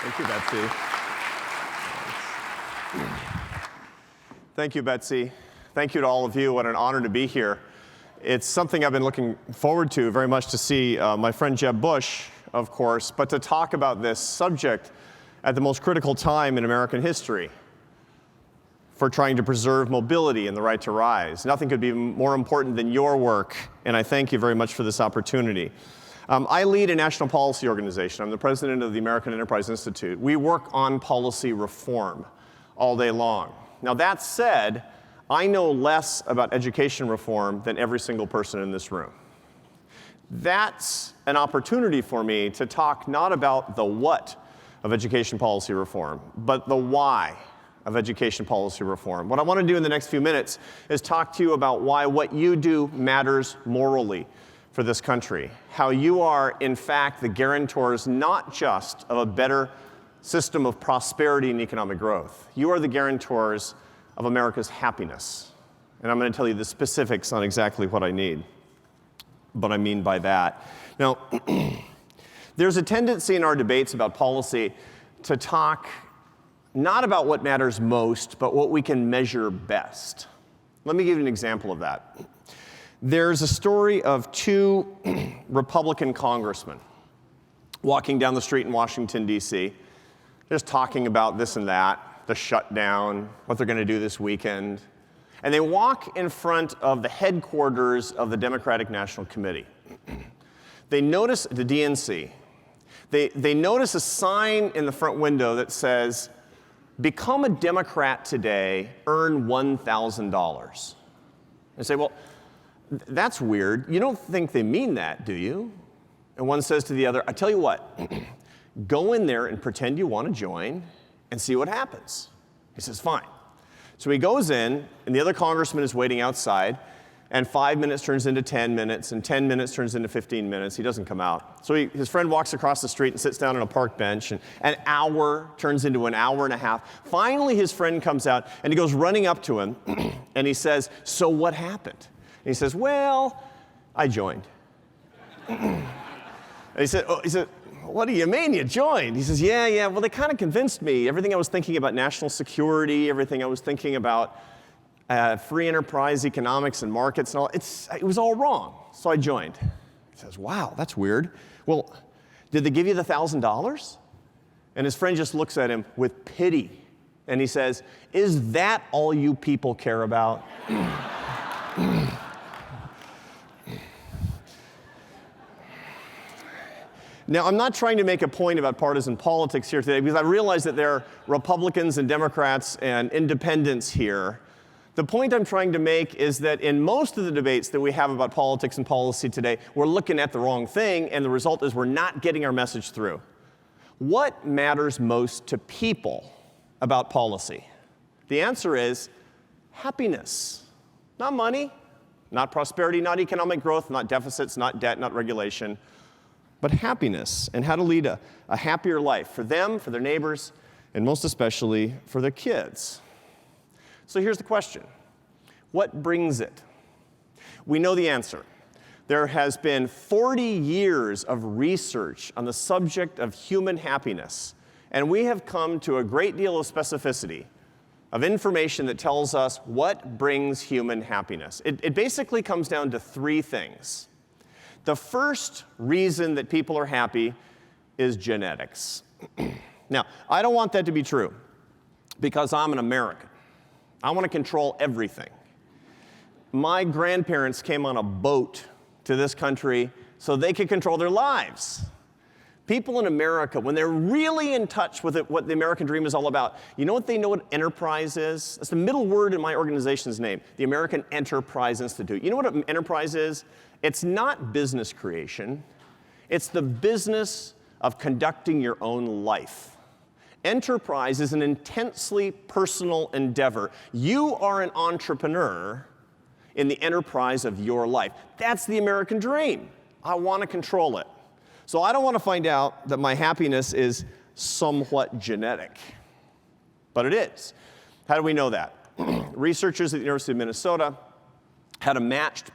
Thank you, Betsy. Thank you, Betsy. Thank you to all of you. What an honor to be here. It's something I've been looking forward to very much to see my friend Jeb Bush, of course, but to talk about this subject at the most critical time in American history for trying to preserve mobility and the right to rise. Nothing could be more important than your work, and I thank you very much for this opportunity. I lead a national policy organization. I'm the president of the American Enterprise Institute. We work on policy reform all day long. Now, that said, I know less about education reform than every single person in this room. That's an opportunity for me to talk not about the what of education policy reform, but the why of education policy reform. What I want to do in the next few minutes is talk to you about why what you do matters morally for this country, how you are, in fact, the guarantors not just of a better system of prosperity and economic growth. You are the guarantors of America's happiness. And I'm going to tell you the specifics on exactly what I mean by that. Now, there's a tendency in our debates about policy to talk not about what matters most, but what we can measure best. Let me give you an example of that. There's a story of two Republican congressmen walking down the street in Washington, D.C., just talking about this and that, the shutdown, what they're going to do this weekend. And they walk in front of the headquarters of the Democratic National Committee. They notice, the DNC, they notice a sign in the front window that says, "Become a Democrat today, earn $1,000. They say, well, that's weird. You don't think they mean that, do you? And one says to the other, I tell you what, go in there and pretend you want to join and see what happens. He says, fine. So he goes in, and the other congressman is waiting outside, and 5 minutes turns into 10 minutes, and 10 minutes turns into 15 minutes. He doesn't come out. So his friend walks across the street and sits down on a park bench, and an hour turns into an hour and a half. Finally, his friend comes out, and he goes running up to him, and he says, so what happened? And he says, well, I joined. And he said, what do you mean you joined? He says, yeah, well, they kind of convinced me. Everything I was thinking about national security, everything I was thinking about free enterprise economics and markets and all, it was all wrong. So I joined. He says, wow, that's weird. Well, did they give you the $1,000? And his friend just looks at him with pity. And he says, is that all you people care about? Now, I'm not trying to make a point about partisan politics here today because I realize that there are Republicans and Democrats and independents here. The point I'm trying to make is that in most of the debates that we have about politics and policy today, we're looking at the wrong thing, and the result is we're not getting our message through. What matters most to people about policy? The answer is happiness. Not money, not prosperity, not economic growth, not deficits, not debt, not regulation, but happiness and how to lead a happier life for them, for their neighbors, and most especially for their kids. So here's the question. What brings it? We know the answer. There has been 40 years of research on the subject of human happiness, and we have come to a great deal of specificity of information that tells us what brings human happiness. It basically comes down to three things. The first reason that people are happy is genetics. Now, I don't want that to be true because I'm an American. I want to control everything. My grandparents came on a boat to this country so they could control their lives. People in America, when they're really in touch with what the American dream is all about, you know what they know what enterprise is? That's the middle word in my organization's name, the American Enterprise Institute. You know what an enterprise is? It's not business creation. It's the business of conducting your own life. Enterprise is an intensely personal endeavor. You are an entrepreneur in the enterprise of your life. That's the American dream. I want to control it. So I don't want to find out that my happiness is somewhat genetic. But it is. How do we know that? Researchers at the University of Minnesota had a matched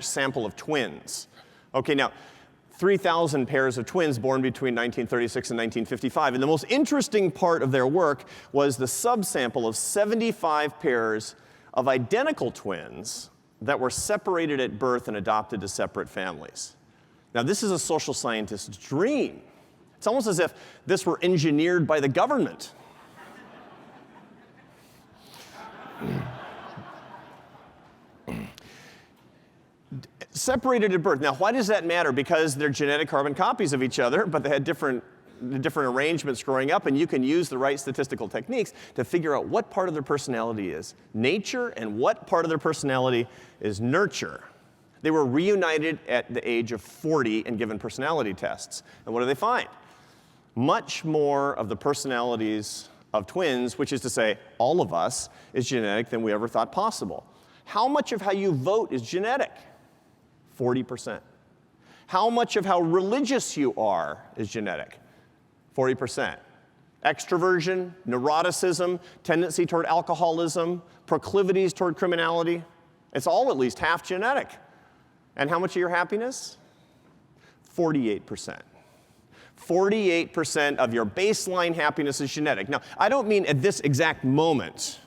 sample of twins. Okay, now, 3,000 pairs of twins born between 1936 and 1955. And the most interesting part of their work was the subsample of 75 pairs of identical twins that were separated at birth and adopted to separate families. Now, this is a social scientist's dream. It's almost as if this were engineered by the government. Separated at birth. Now, why does that matter? Because they're genetic carbon copies of each other, but they had different arrangements growing up, and you can use the right statistical techniques to figure out what part of their personality is nature and what part of their personality is nurture. They were reunited at the age of 40 and given personality tests. And what do they find? Much more of the personalities of twins, which is to say all of us, is genetic than we ever thought possible. How much of how you vote is genetic? 40%. How much of how religious you are is genetic? 40%. Extroversion, neuroticism, tendency toward alcoholism, proclivities toward criminality, it's all at least half genetic. And how much of your happiness? 48%. 48% of your baseline happiness is genetic. Now, I don't mean at this exact moment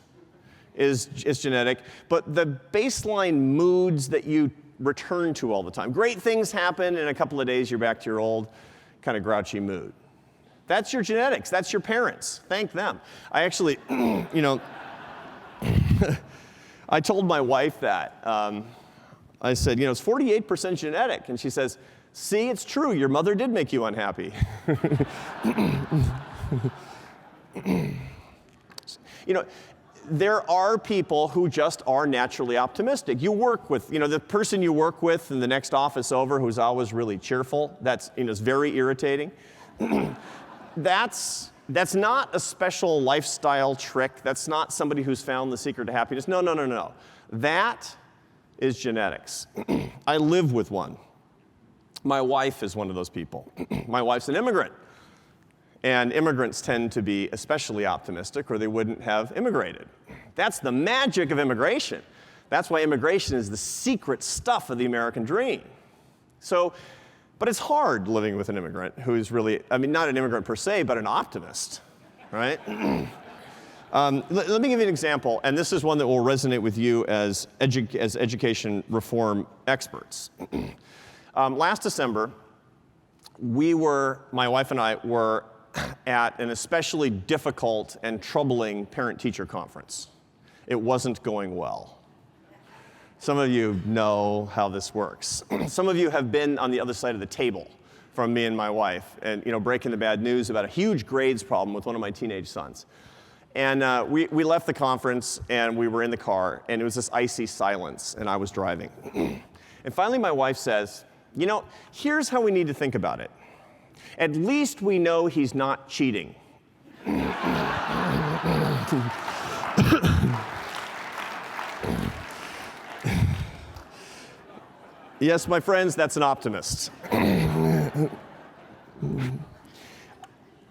is genetic, but the baseline moods that you return to all the time. Great things happen, in a couple of days you're back to your old kind of grouchy mood. That's your genetics. That's your parents. Thank them. I actually, I told my wife that. I said, it's 48% genetic. And she says, see, it's true. Your mother did make you unhappy. There are people who just are naturally optimistic. You work with, the person you work with in the next office over who's always really cheerful, that's, is very irritating. That's not a special lifestyle trick. That's not somebody who's found the secret to happiness. No. That is genetics. I live with one. My wife is one of those people. My wife's an immigrant. And immigrants tend to be especially optimistic, or they wouldn't have immigrated. That's the magic of immigration. That's why immigration is the secret stuff of the American dream. But it's hard living with an immigrant who's really, not an immigrant per se, but an optimist, right? Let me give you an example, and this is one that will resonate with you as education reform experts. Last December, my wife and I were at an especially difficult and troubling parent-teacher conference. It wasn't going well. Some of you know how this works. Some of you have been on the other side of the table from me and my wife and breaking the bad news about a huge grades problem with one of my teenage sons. And we left the conference and we were in the car and it was this icy silence and I was driving. And finally my wife says, here's how we need to think about it. At least we know he's not cheating. Yes, my friends, that's an optimist.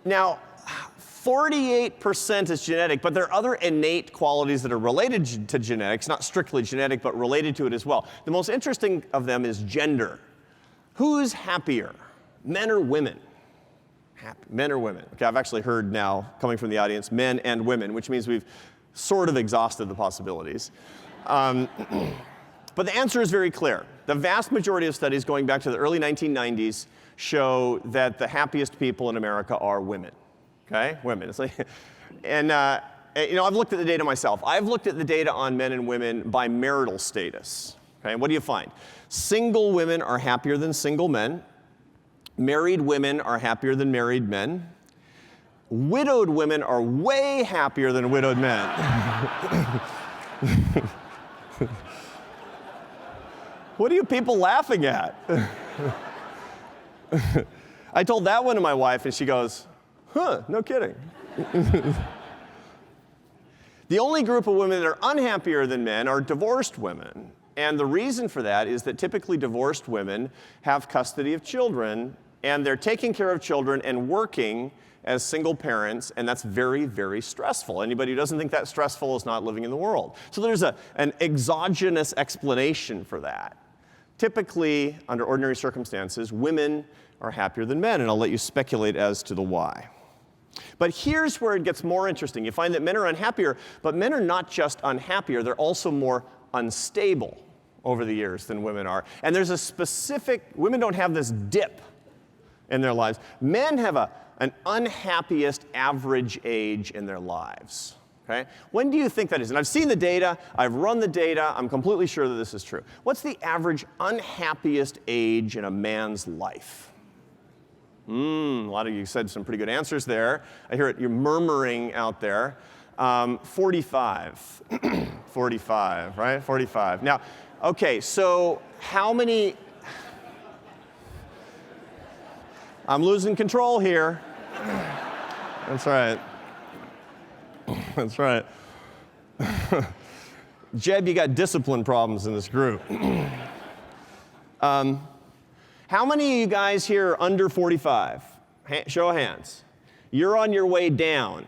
Now, 48% is genetic, but there are other innate qualities that are related to genetics, not strictly genetic, but related to it as well. The most interesting of them is gender. Who's happier, men or women? Men or women? Okay, I've actually heard now, coming from the audience, men and women, which means we've sort of exhausted the possibilities. But the answer is very clear. The vast majority of studies going back to the early 1990s show that the happiest people in America are women. Okay, women. And I've looked at the data myself. I've looked at the data on men and women by marital status. Okay, and what do you find? Single women are happier than single men. Married women are happier than married men. Widowed women are way happier than widowed men. What are you people laughing at? I told that one to my wife, and she goes, no kidding. The only group of women that are unhappier than men are divorced women. And the reason for that is that typically divorced women have custody of children, and they're taking care of children and working as single parents, and that's very, very stressful. Anybody who doesn't think that's stressful is not living in the world. So there's an exogenous explanation for that. Typically, under ordinary circumstances, women are happier than men, and I'll let you speculate as to the why. But here's where it gets more interesting. You find that men are unhappier, but men are not just unhappier, they're also more unstable over the years than women are. And there's a specific, women don't have this dip in their lives. Men have an unhappiest average age in their lives. Okay? When do you think that is? And I've seen the data, I've run the data, I'm completely sure that this is true. What's the average unhappiest age in a man's life? A lot of you said some pretty good answers there. I hear it, you're murmuring out there. 45. 45, right? 45. Now, okay, so how many... I'm losing control here. That's right. That's right. Jeb, you got discipline problems in this group. How many of you guys here are under 45? Show of hands. You're on your way down.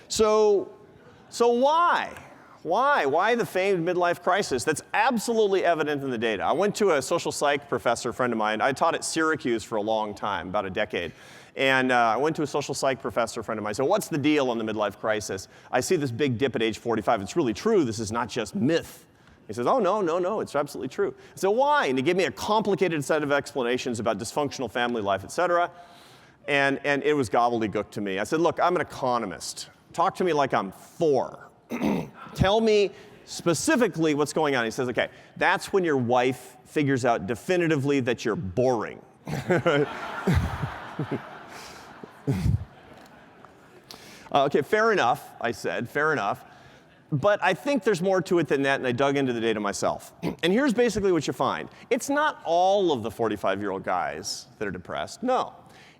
So why? Why the famed midlife crisis? That's absolutely evident in the data. I went to a social psych professor, friend of mine. I taught at Syracuse for a long time, about a decade. And I went to a social psych professor, friend of mine. So what's the deal on the midlife crisis? I see this big dip at age 45. It's really true. This is not just myth. He says, oh, no, it's absolutely true. I said, why? And he gave me a complicated set of explanations about dysfunctional family life, et cetera. And it was gobbledygook to me. I said, look, I'm an economist. Talk to me like I'm 4. Tell me specifically what's going on. He says, okay, that's when your wife figures out definitively that you're boring. Okay, fair enough, I said, fair enough. But I think there's more to it than that, and I dug into the data myself. And here's basically what you find. It's not all of the 45-year-old guys that are depressed, no.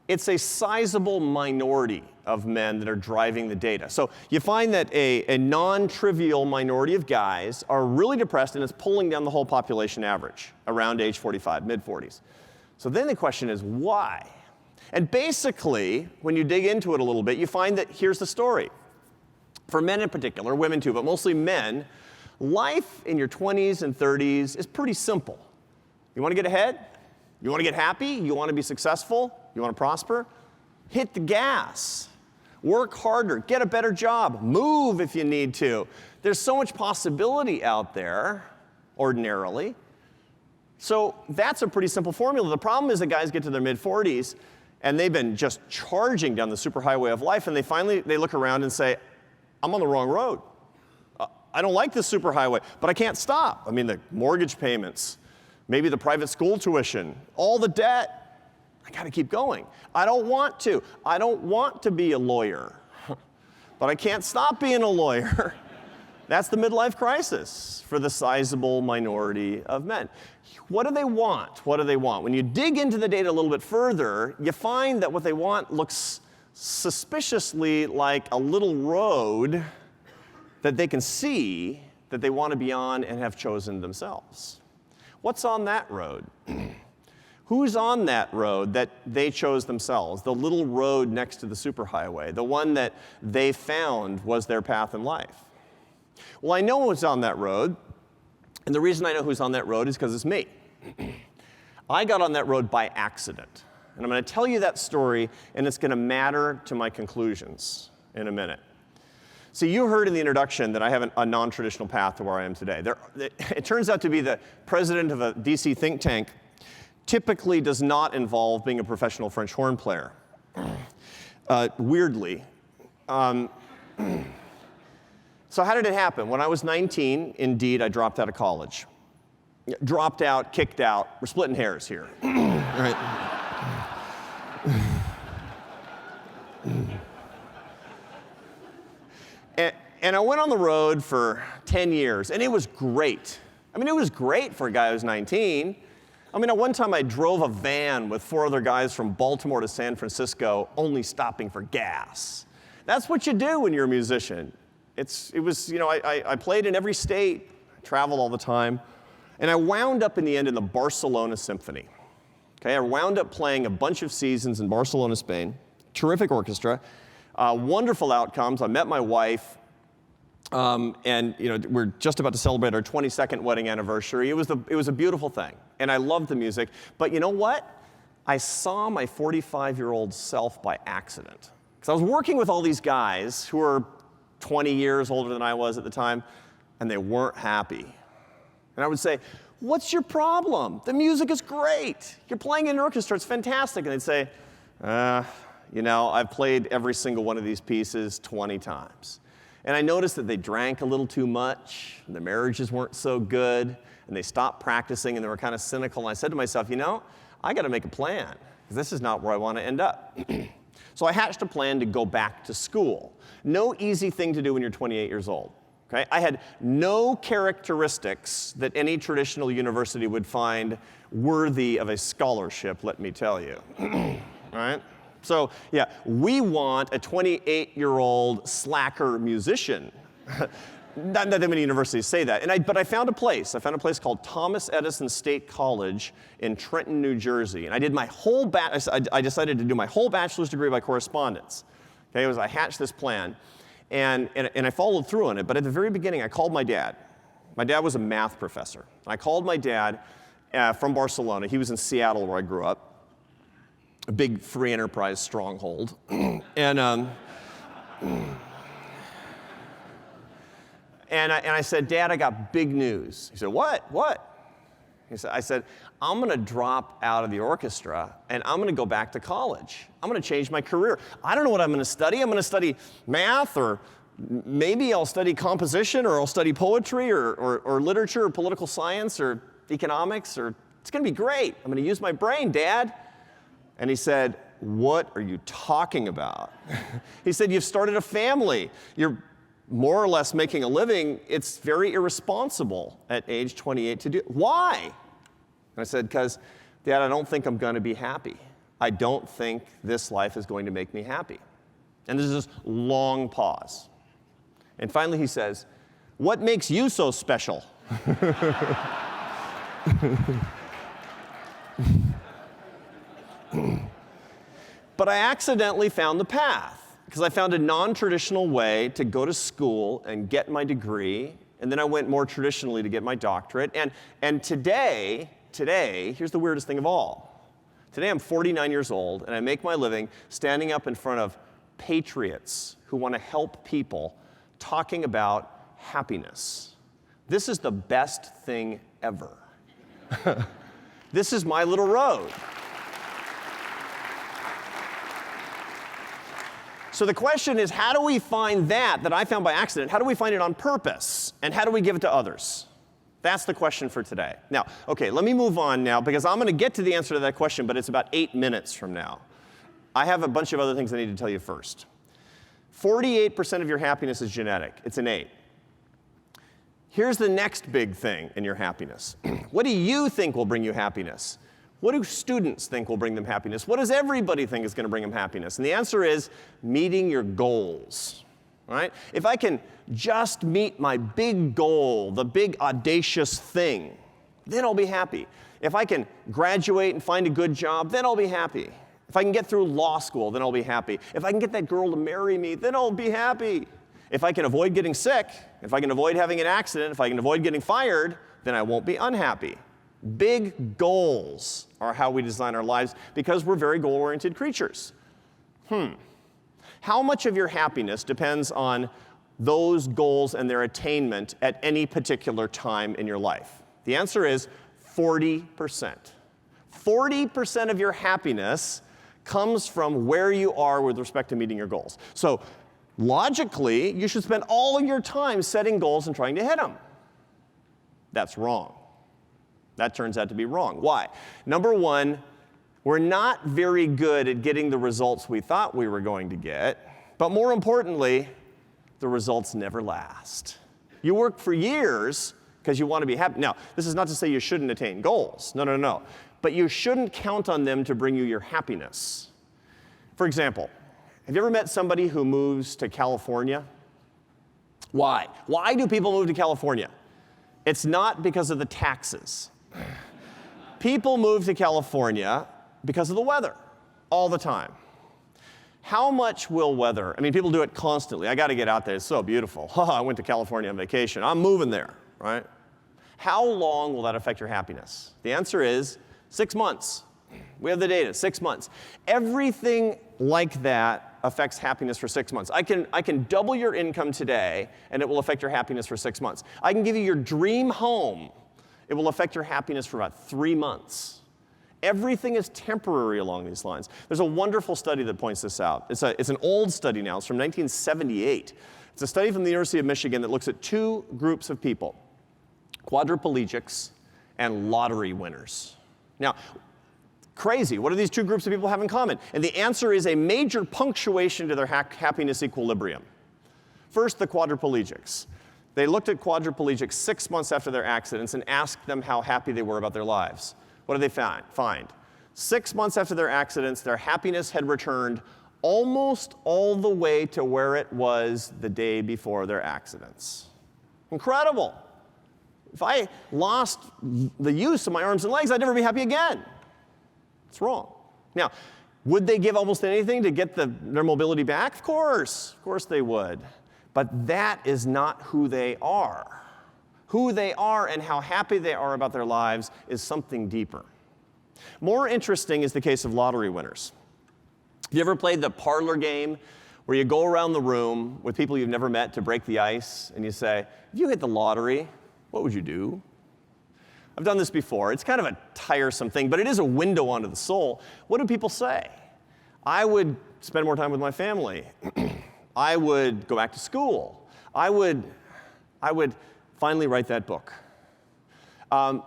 It's a sizable minority of men that are driving the data. So you find that a non-trivial minority of guys are really depressed, and it's pulling down the whole population average around age 45, mid-40s. So then the question is, why? And basically, when you dig into it a little bit, you find that here's the story. For men in particular, women too, but mostly men, life in your 20s and 30s is pretty simple. You want to get ahead? You want to get happy? You want to be successful? You want to prosper? Hit the gas. Work harder. Get a better job. Move if you need to. There's so much possibility out there, ordinarily. So that's a pretty simple formula. The problem is that guys get to their mid-40s, and they've been just charging down the superhighway of life, and they look around and say, I'm on the wrong road. I don't like this superhighway, but I can't stop. I mean, the mortgage payments, maybe the private school tuition, all the debt. I got to keep going. I don't want to. I don't want to be a lawyer, but I can't stop being a lawyer. That's the midlife crisis for the sizable minority of men. What do they want? What do they want? When you dig into the data a little bit further, you find that what they want looks suspiciously like a little road that they can see that they want to be on and have chosen themselves. What's on that road? Who's on that road that they chose themselves? The little road next to the superhighway, the one that they found was their path in life. Well, I know who's on that road, and the reason I know who's on that road is because it's me. I got on that road by accident. And I'm going to tell you that story, and it's going to matter to my conclusions in a minute. So you heard in the introduction that I have a non-traditional path to where I am today. It turns out to be the president of a DC think tank typically does not involve being a professional French horn player. Weirdly. So how did it happen? When I was 19, indeed, I dropped out of college. Dropped out, kicked out. We're splitting hairs here. Right. And I went on the road for 10 years, and it was great. I mean, it was great for a guy who was 19. I mean, at one time I drove a van with 4 other guys from Baltimore to San Francisco, only stopping for gas. That's what you do when you're a musician. I played in every state, traveled all the time, and I wound up in the end in the Barcelona Symphony. Okay, I wound up playing a bunch of seasons in Barcelona, Spain. Terrific orchestra, wonderful outcomes. I met my wife, And we're just about to celebrate our 22nd wedding anniversary. It was a beautiful thing, and I loved the music. But you know what? I saw my 45-year-old self by accident. Because I was working with all these guys who were 20 years older than I was at the time, and they weren't happy. And I would say, "What's your problem? The music is great. You're playing in an orchestra, it's fantastic." And they'd say, I've played every single one of these pieces 20 times. And I noticed that they drank a little too much, and their marriages weren't so good, and they stopped practicing, and they were kind of cynical. And I said to myself, I got to make a plan, because this is not where I want to end up. So I hatched a plan to go back to school. No easy thing to do when you're 28 years old. Okay? I had no characteristics that any traditional university would find worthy of a scholarship, let me tell you. All right? So, we want a 28-year-old slacker musician. Not that many universities say that. But I found a place. I found a place called Thomas Edison State College in Trenton, New Jersey. And I did I decided to do my whole bachelor's degree by correspondence. Okay, I hatched this plan, and I followed through on it. But at the very beginning, I called my dad. My dad was a math professor. I called my dad from Barcelona. He was in Seattle, where I grew up. A big free enterprise stronghold. And I said, "Dad, I got big news." He said, "What? I said, "I'm going to drop out of the orchestra, and I'm going to go back to college. I'm going to change my career. I don't know what I'm going to study. I'm going to study math, or maybe I'll study composition, or I'll study poetry, or literature, or political science, or economics, or it's going to be great. I'm going to use my brain, Dad." And he said, "What are you talking about?" He said, "You've started a family. You're more or less making a living. It's very irresponsible at age 28 to do it. Why?" And I said, "Because, Dad, I don't think I'm going to be happy. I don't think this life is going to make me happy." And there's this long pause. And finally he says, "What makes you so special?" But I accidentally found the path, because I found a non-traditional way to go to school and get my degree, and then I went more traditionally to get my doctorate. And today, here's the weirdest thing of all. Today I'm 49 years old, and I make my living standing up in front of patriots who want to help people, talking about happiness. This is the best thing ever. This is my little road. So the question is, how do we find that I found by accident? How do we find it on purpose? And how do we give it to others? That's the question for today. Now, okay, let me move on now, because I'm going to get to the answer to that question, but it's about 8 minutes from now. I have a bunch of other things I need to tell you first. 48% of your happiness is genetic. It's innate. Here's the next big thing in your happiness. What do you think will bring you happiness? What do students think will bring them happiness? What does everybody think is going to bring them happiness? And the answer is meeting your goals. Right? If I can just meet my big goal, the big audacious thing, then I'll be happy. If I can graduate and find a good job, then I'll be happy. If I can get through law school, then I'll be happy. If I can get that girl to marry me, then I'll be happy. If I can avoid getting sick, if I can avoid having an accident, if I can avoid getting fired, then I won't be unhappy. Big goals are how we design our lives, because we're very goal-oriented creatures. How much of your happiness depends on those goals and their attainment at any particular time in your life? The answer is 40%. 40% of your happiness comes from where you are with respect to meeting your goals. So logically, you should spend all of your time setting goals and trying to hit them. That's wrong. That turns out to be wrong. Why? Number one, we're not very good at getting the results we thought we were going to get. But more importantly, the results never last. You work for years because you want to be happy. Now, this is not to say you shouldn't attain goals. No. But you shouldn't count on them to bring you your happiness. For example, have you ever met somebody who moves to California? Why? Why do people move to California? It's not because of the taxes. People move to California because of the weather all the time. How much will weather? I mean, people do it constantly. I got to get out there. It's so beautiful. I went to California on vacation. I'm moving there, right? How long will that affect your happiness? The answer is 6 months. We have the data, 6 months. Everything like that affects happiness for 6 months. I can double your income today, and it will affect your happiness for 6 months. I can give you your dream home. It will affect your happiness for about 3 months. Everything is temporary along these lines. There's a wonderful study that points this out. It's an old study now. It's from 1978. It's a study from the University of Michigan that looks at two groups of people, quadriplegics and lottery winners. Now, crazy. What do these two groups of people have in common? And the answer is a major punctuation to their happiness equilibrium. First, the quadriplegics. They looked at quadriplegics 6 months after their accidents and asked them how happy they were about their lives. What did they find? 6 months after their accidents, their happiness had returned almost all the way to where it was the day before their accidents. Incredible. If I lost the use of my arms and legs, I'd never be happy again. It's wrong. Now, would they give almost anything to get their mobility back? Of course they would. But that is not who they are. Who they are and how happy they are about their lives is something deeper. More interesting is the case of lottery winners. Have you ever played the parlor game where you go around the room with people you've never met to break the ice and you say, if you hit the lottery, what would you do? I've done this before. It's kind of a tiresome thing, but it is a window onto the soul. What do people say? I would spend more time with my family. I would go back to school. I would finally write that book.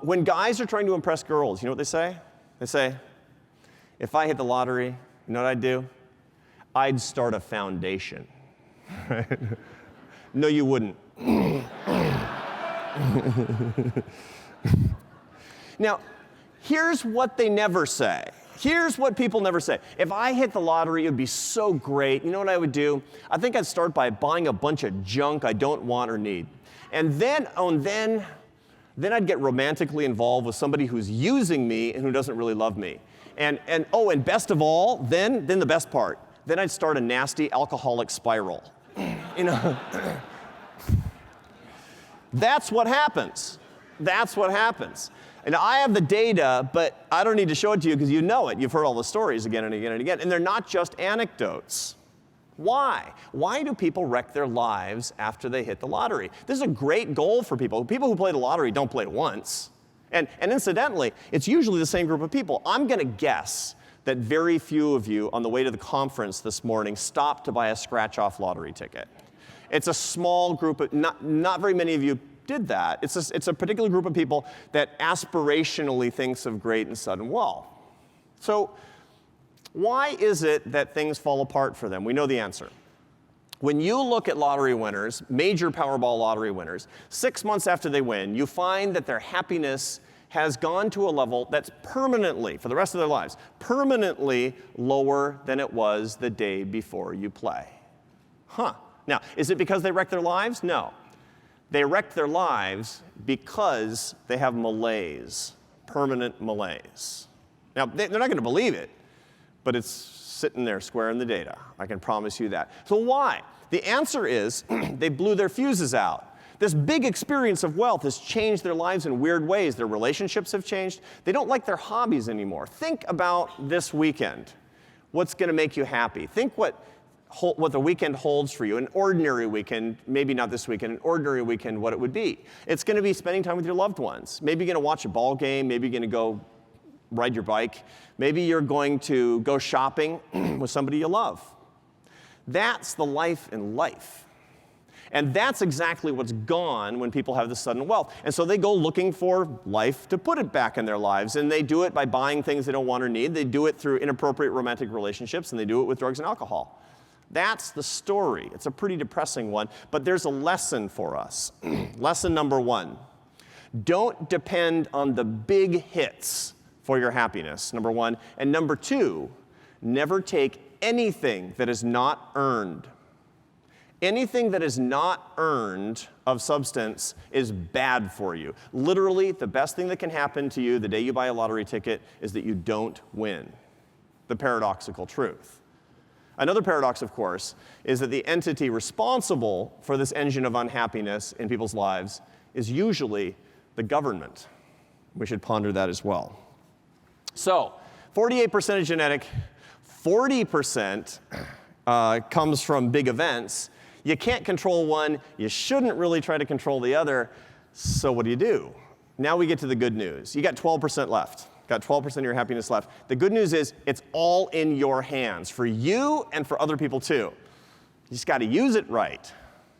When guys are trying to impress girls, you know what they say? They say, if I hit the lottery, you know what I'd do? I'd start a foundation. No, you wouldn't. Now, here's what they never say. Here's what people never say. If I hit the lottery, it would be so great. You know what I would do? I think I'd start by buying a bunch of junk I don't want or need. And then I'd get romantically involved with somebody who's using me and who doesn't really love me. And best of all, then the best part, then I'd start a nasty alcoholic spiral. You know, that's what happens. That's what happens. And I have the data, but I don't need to show it to you because you know it. You've heard all the stories again and again and again. And they're not just anecdotes. Why? Why do people wreck their lives after they hit the lottery? This is a great goal for people. People who play the lottery don't play it once. And incidentally, it's usually the same group of people. I'm going to guess that very few of you on the way to the conference this morning stopped to buy a scratch-off lottery ticket. It's a small group of, not very many of you did that. It's a particular group of people that aspirationally thinks of great and sudden wealth. So why is it that things fall apart for them? We know the answer. When you look at lottery winners, major Powerball lottery winners, 6 months after they win, you find that their happiness has gone to a level that's permanently, for the rest of their lives, permanently lower than it was the day before you play. Now, is it because they wrecked their lives? No. They wrecked their lives because they have malaise, permanent malaise. Now, they're not going to believe it, but it's sitting there square in the data. I can promise you that. So why? The answer is they blew their fuses out. This big experience of wealth has changed their lives in weird ways. Their relationships have changed. They don't like their hobbies anymore. Think about this weekend. What's going to make you happy? Think what the weekend holds for you. An ordinary weekend, maybe not this weekend, an ordinary weekend, what it would be. It's going to be spending time with your loved ones. Maybe you're going to watch a ball game. Maybe you're going to go ride your bike. Maybe you're going to go shopping with somebody you love. That's the life in life. And that's exactly what's gone when people have this sudden wealth. And so they go looking for life to put it back in their lives. And they do it by buying things they don't want or need. They do it through inappropriate romantic relationships. And they do it with drugs and alcohol. That's the story. It's a pretty depressing one. But there's a lesson for us. Lesson number one. Don't depend on the big hits for your happiness, number one. And number two, never take anything that is not earned. Anything that is not earned of substance is bad for you. Literally, the best thing that can happen to you the day you buy a lottery ticket is that you don't win. The paradoxical truth. Another paradox, of course, is that the entity responsible for this engine of unhappiness in people's lives is usually the government. We should ponder that as well. So, 48% is genetic, 40% comes from big events. You can't control one, you shouldn't really try to control the other, so what do? Now we get to the good news. You got 12% left. Got 12% of your happiness left. The good news is it's all in your hands, for you and for other people too. You just got to use it right.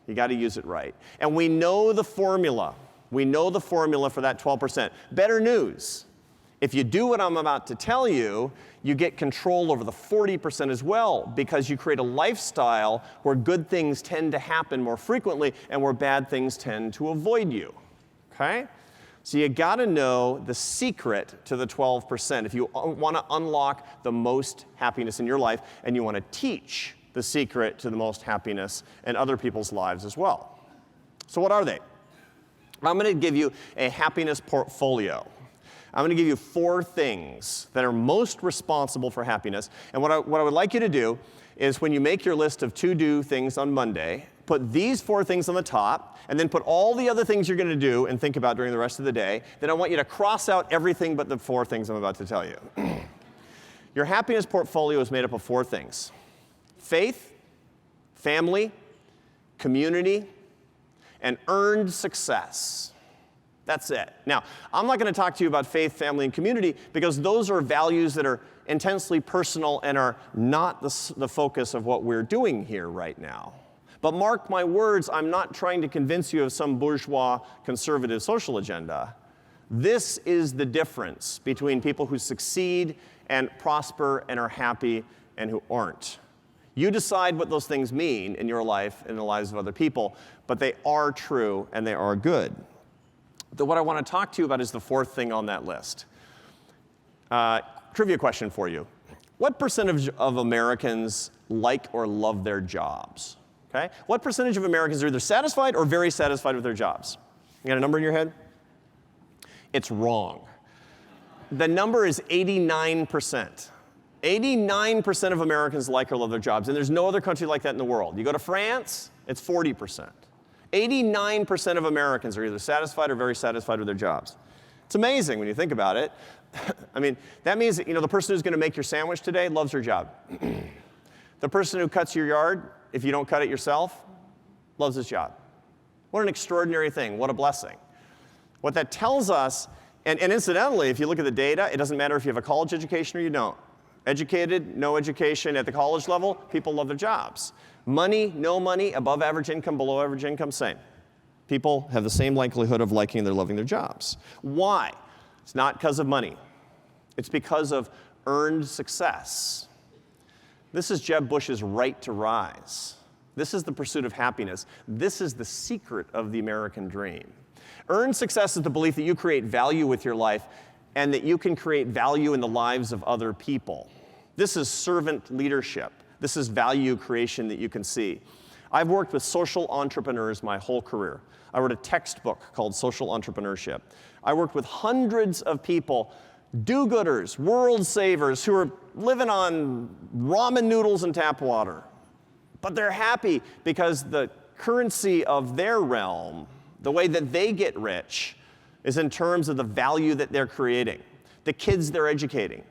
You got to use it right. And we know the formula. We know the formula for that 12%. Better news. If you do what I'm about to tell you, you get control over the 40% as well, because you create a lifestyle where good things tend to happen more frequently and where bad things tend to avoid you. Okay? So you got to know the secret to the 12% if you want to unlock the most happiness in your life, and you want to teach the secret to the most happiness in other people's lives as well. So what are they? I'm going to give you a happiness portfolio. I'm going to give you 4 things that are most responsible for happiness. And what I would like you to do is, when you make your list of to-do things on Monday, put these 4 things on the top, and then put all the other things you're going to do and think about during the rest of the day. Then I want you to cross out everything but the 4 things I'm about to tell you. Your happiness portfolio is made up of 4 things: faith, family, community, and earned success. That's it. Now, I'm not going to talk to you about faith, family, and community, because those are values that are intensely personal and are not the focus of what we're doing here right now. But mark my words, I'm not trying to convince you of some bourgeois conservative social agenda. This is the difference between people who succeed and prosper and are happy and who aren't. You decide what those things mean in your life and in the lives of other people, but they are true and they are good. What I want to talk to you about is the 4th thing on that list. Trivia question for you. What percentage of Americans like or love their jobs? Okay? What percentage of Americans are either satisfied or very satisfied with their jobs? You got a number in your head? It's wrong. The number is 89%. 89% of Americans like or love their jobs, and there's no other country like that in the world. You go to France, it's 40%. 89% of Americans are either satisfied or very satisfied with their jobs. It's amazing when you think about it. I mean, that means that, the person who's going to make your sandwich today loves her job. The person who cuts your yard, if you don't cut it yourself, loves his job. What an extraordinary thing. What a blessing. What that tells us, and incidentally, if you look at the data, it doesn't matter if you have a college education or you don't. Educated, no education at the college level, people love their jobs. Money, no money, above average income, below average income, same. People have the same likelihood of liking and loving their jobs. Why? It's not because of money. It's because of earned success. This is Jeb Bush's right to rise. This is the pursuit of happiness. This is the secret of the American dream. Earned success is the belief that you create value with your life and that you can create value in the lives of other people. This is servant leadership. This is value creation that you can see. I've worked with social entrepreneurs my whole career. I wrote a textbook called Social Entrepreneurship. I worked with hundreds of people, do-gooders, world savers, who are living on ramen noodles and tap water. But they're happy because the currency of their realm, the way that they get rich, is in terms of the value that they're creating, the kids they're educating,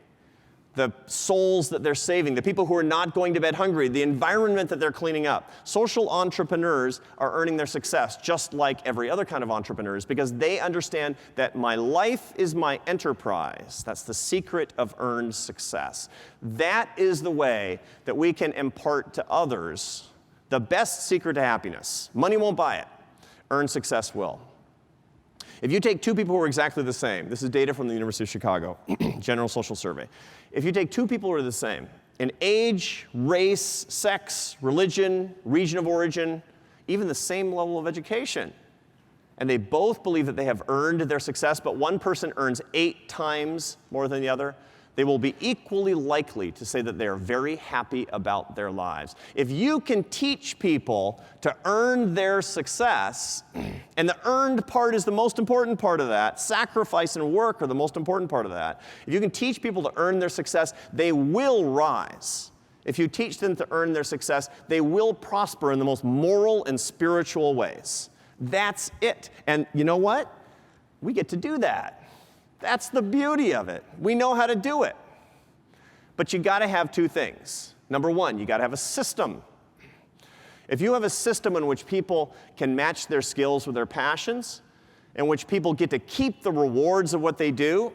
the souls that they're saving, the people who are not going to bed hungry, the environment that they're cleaning up. Social entrepreneurs are earning their success just like every other kind of entrepreneurs, because they understand that my life is my enterprise. That's the secret of earned success. That is the way that we can impart to others the best secret to happiness. Money won't buy it. Earned success will. If you take 2 people who are exactly the same, this is data from the University of Chicago, General Social Survey. If you take 2 people who are the same, in age, race, sex, religion, region of origin, even the same level of education, and they both believe that they have earned their success, but one person earns 8 times more than the other, they will be equally likely to say that they are very happy about their lives. If you can teach people to earn their success, and the earned part is the most important part of that, sacrifice and work are the most important part of that. If you can teach people to earn their success, they will rise. if you teach them to earn their success, they will prosper in the most moral and spiritual ways. That's it. And you know what? We get to do that. That's the beauty of it. We know how to do it. But you got to have two things. Number one, you got to have a system. If you have a system in which people can match their skills with their passions, in which people get to keep the rewards of what they do,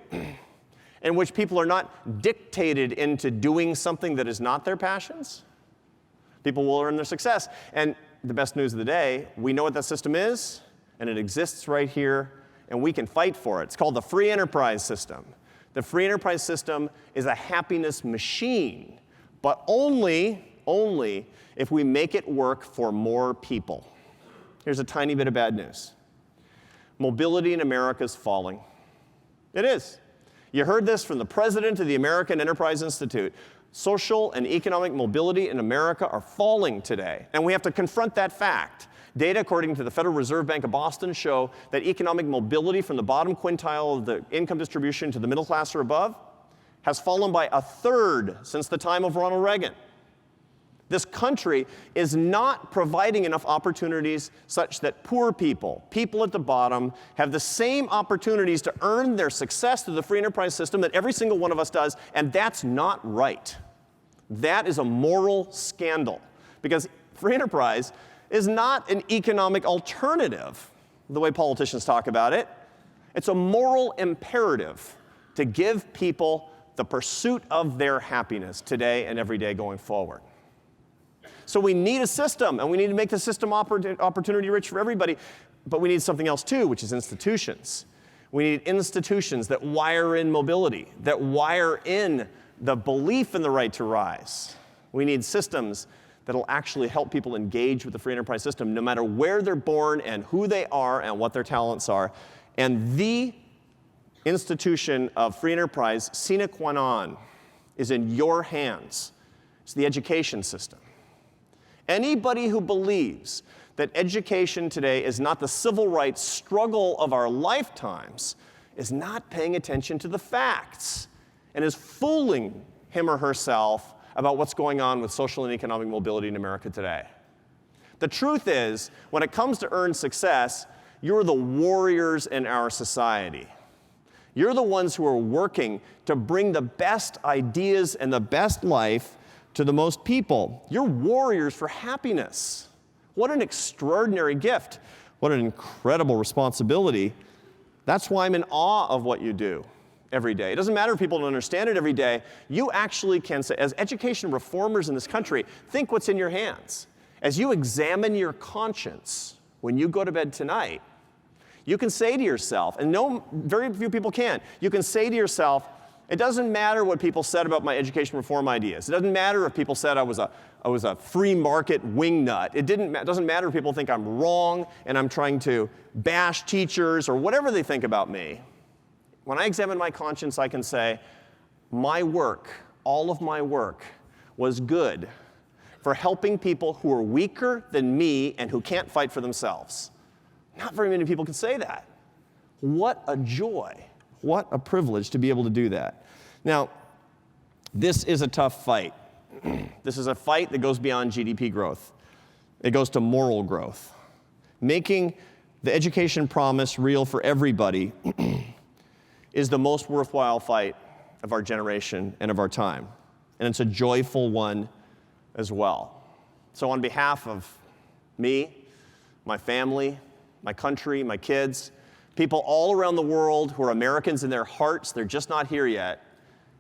in which people are not dictated into doing something that is not their passions, people will earn their success. And the best news of the day, we know what that system is, and it exists right here, and we can fight for it. It's called the free enterprise system. The free enterprise system is a happiness machine, but only if we make it work for more people. Here's a tiny bit of bad news. Mobility in America is falling. It is. You heard this from the president of the American Enterprise Institute. Social and economic mobility in America are falling today, and we have to confront that fact. Data, according to the Federal Reserve Bank of Boston, show that economic mobility from the bottom quintile of the income distribution to the middle class or above has fallen by a third since the time of Ronald Reagan. This country is not providing enough opportunities such that poor people, people at the bottom, have the same opportunities to earn their success through the free enterprise system that every single one of us does, and that's not right. That is a moral scandal, because free enterprise is not an economic alternative, the way politicians talk about it. It's a moral imperative to give people the pursuit of their happiness today and every day going forward. So we need a system, and we need to make the system opportunity rich for everybody, but we need something else too, which is institutions. We need institutions that wire in mobility, that wire in the belief in the right to rise. We need systems that will actually help people engage with the free enterprise system, no matter where they're born and who they are and what their talents are. And the institution of free enterprise, sine qua non, is in your hands. It's the education system. Anybody who believes that education today is not the civil rights struggle of our lifetimes is not paying attention to the facts and is fooling him or herself about what's going on with social and economic mobility in America today. The truth is, when it comes to earned success, you're the warriors in our society. You're the ones who are working to bring the best ideas and the best life to the most people. You're warriors for happiness. What an extraordinary gift. What an incredible responsibility. That's why I'm in awe of what you do every day. It doesn't matter if people don't understand it every day. You actually can say, as education reformers in this country, think what's in your hands. As you examine your conscience when you go to bed tonight, you can say to yourself, and no, very few people can, you can say to yourself, it doesn't matter what people said about my education reform ideas. It doesn't matter if people said I was a free market wingnut. It doesn't matter if people think I'm wrong and I'm trying to bash teachers or whatever they think about me. When I examine my conscience, I can say, my work, all of my work, was good for helping people who are weaker than me and who can't fight for themselves. Not very many people can say that. What a joy. What a privilege to be able to do that. Now, this is a tough fight. This is a fight that goes beyond GDP growth. It goes to moral growth. Making the education promise real for everybody is the most worthwhile fight of our generation and of our time. And it's a joyful one as well. So on behalf of me, my family, my country, my kids, people all around the world who are Americans in their hearts, they're just not here yet.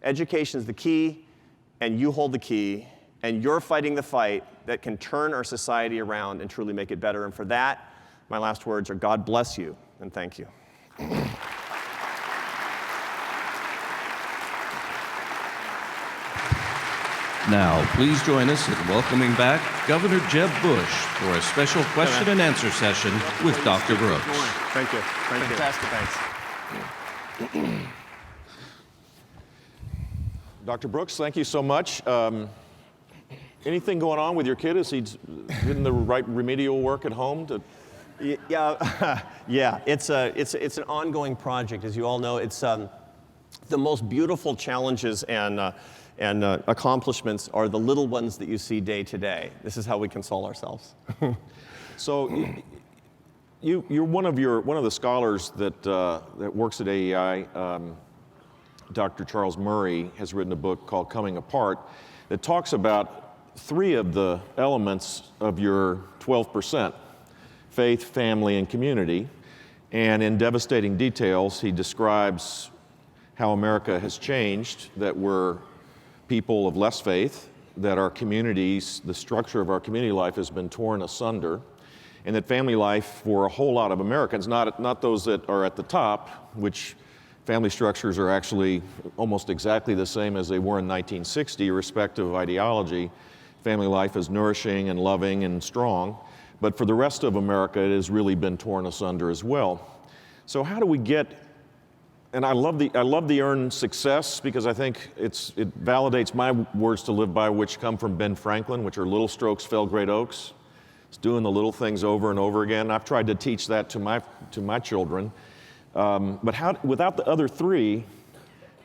Education is the key, and you hold the key, and you're fighting the fight that can turn our society around and truly make it better. And for that, my last words are God bless you, and thank you. Now, please join us in welcoming back Governor Jeb Bush for a special question and answer session with Dr. Brooks. Thank you. Fantastic. Thanks. Dr. Brooks, thank you so much. Anything going on with your kid? Is he doing the right remedial work at home? Yeah, it's an ongoing project. As you all know, it's The most beautiful challenges and accomplishments are the little ones that you see day to day. This is how we console ourselves. So you're one of the scholars that works at AEI. Dr. Charles Murray has written a book called Coming Apart that talks about 3 of the elements of your 12%, faith, family, and community. And in devastating details, he describes how America has changed, that we're people of less faith, that our communities, the structure of our community life has been torn asunder, and that family life for a whole lot of Americans, not those that are at the top, which family structures are actually almost exactly the same as they were in 1960, irrespective of ideology. Family life is nourishing and loving and strong, but for the rest of America, it has really been torn asunder as well. So how do we get, and I love the earned success, because I think it validates my words to live by, which come from Ben Franklin, which are little strokes fell great oaks. It's doing the little things over and over again. I've tried to teach that to my children. But without the other 3,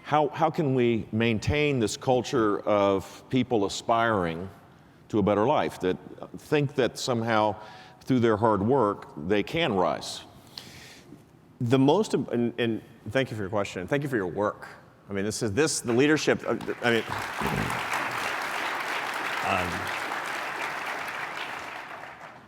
how can we maintain this culture of people aspiring to a better life, that think that somehow through their hard work they can rise? And thank you for your question. Thank you for your work. I mean, the leadership.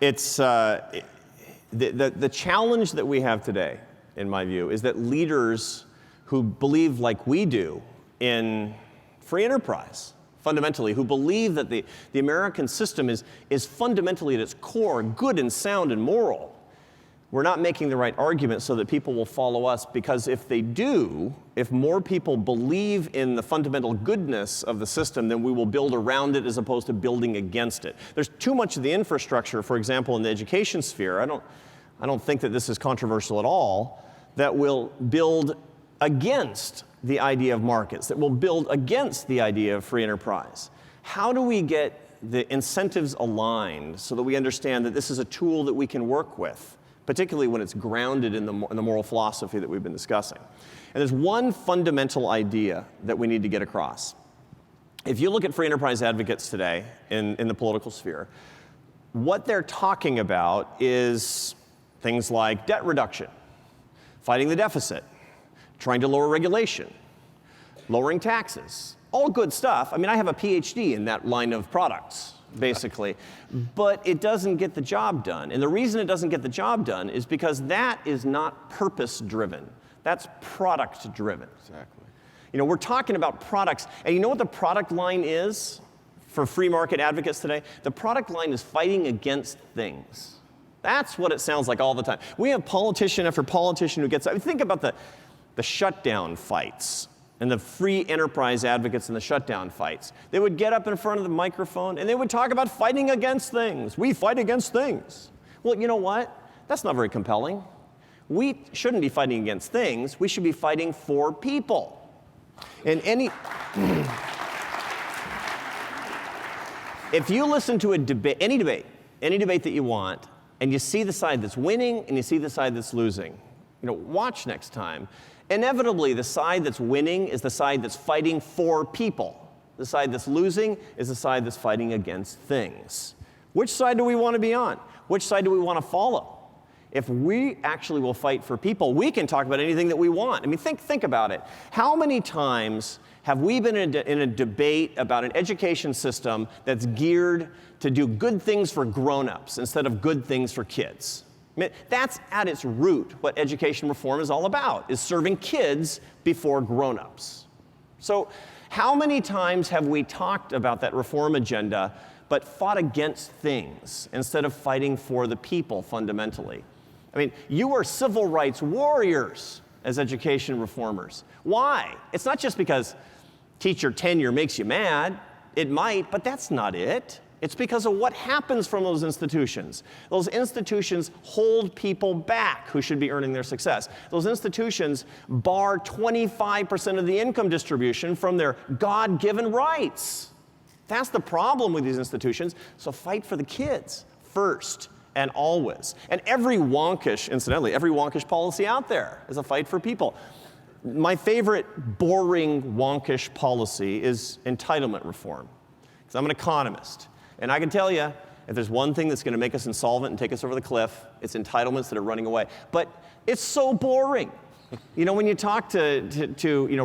It's the challenge that we have today, in my view, is that leaders who believe like we do in free enterprise, fundamentally, who believe that the American system is fundamentally at its core good and sound and moral, we're not making the right argument so that people will follow us, because if they do, if more people believe in the fundamental goodness of the system, then we will build around it as opposed to building against it. There's too much of the infrastructure, for example, in the education sphere, I don't think that this is controversial at all, that will build against the idea of markets, that will build against the idea of free enterprise. How do we get the incentives aligned so that we understand that this is a tool that we can work with, particularly when it's grounded in the moral philosophy that we've been discussing? And there's one fundamental idea that we need to get across. If you look at free enterprise advocates today in the political sphere, what they're talking about is things like debt reduction, fighting the deficit, trying to lower regulation, lowering taxes, all good stuff. I mean, I have a PhD in that line of products, basically, but it doesn't get the job done. And the reason it doesn't get the job done is because that is not purpose-driven. That's product-driven. Exactly. You know, we're talking about products, and you know what the product line is for free market advocates today? The product line is fighting against things. That's what it sounds like all the time. We have politician after politician who gets, I mean, think about the shutdown fights and the free enterprise advocates in the shutdown fights. They would get up in front of the microphone and they would talk about fighting against things. We fight against things. Well, you know what? That's not very compelling. We shouldn't be fighting against things. We should be fighting for people. And if you listen to any debate that you want, and you see the side that's winning and you see the side that's losing, watch next time. Inevitably, the side that's winning is the side that's fighting for people. The side that's losing is the side that's fighting against things. Which side do we want to be on? Which side do we want to follow? If we actually will fight for people, we can talk about anything that we want. I mean, think about it. How many times have we been in a debate about an education system that's geared to do good things for grown-ups instead of good things for kids? I mean, that's at its root what education reform is all about, is serving kids before grown-ups. So how many times have we talked about that reform agenda but fought against things instead of fighting for the people fundamentally? I mean, you are civil rights warriors as education reformers. Why? It's not just because teacher tenure makes you mad. It might, but that's not it. It's because of what happens from those institutions. Those institutions hold people back who should be earning their success. Those institutions bar 25% of the income distribution from their God-given rights. That's the problem with these institutions. So fight for the kids first and always. And every wonkish policy out there is a fight for people. My favorite boring, wonkish policy is entitlement reform. Because I'm an economist. And I can tell you, if there's one thing that's going to make us insolvent and take us over the cliff, it's entitlements that are running away. But it's so boring. You know, when you talk to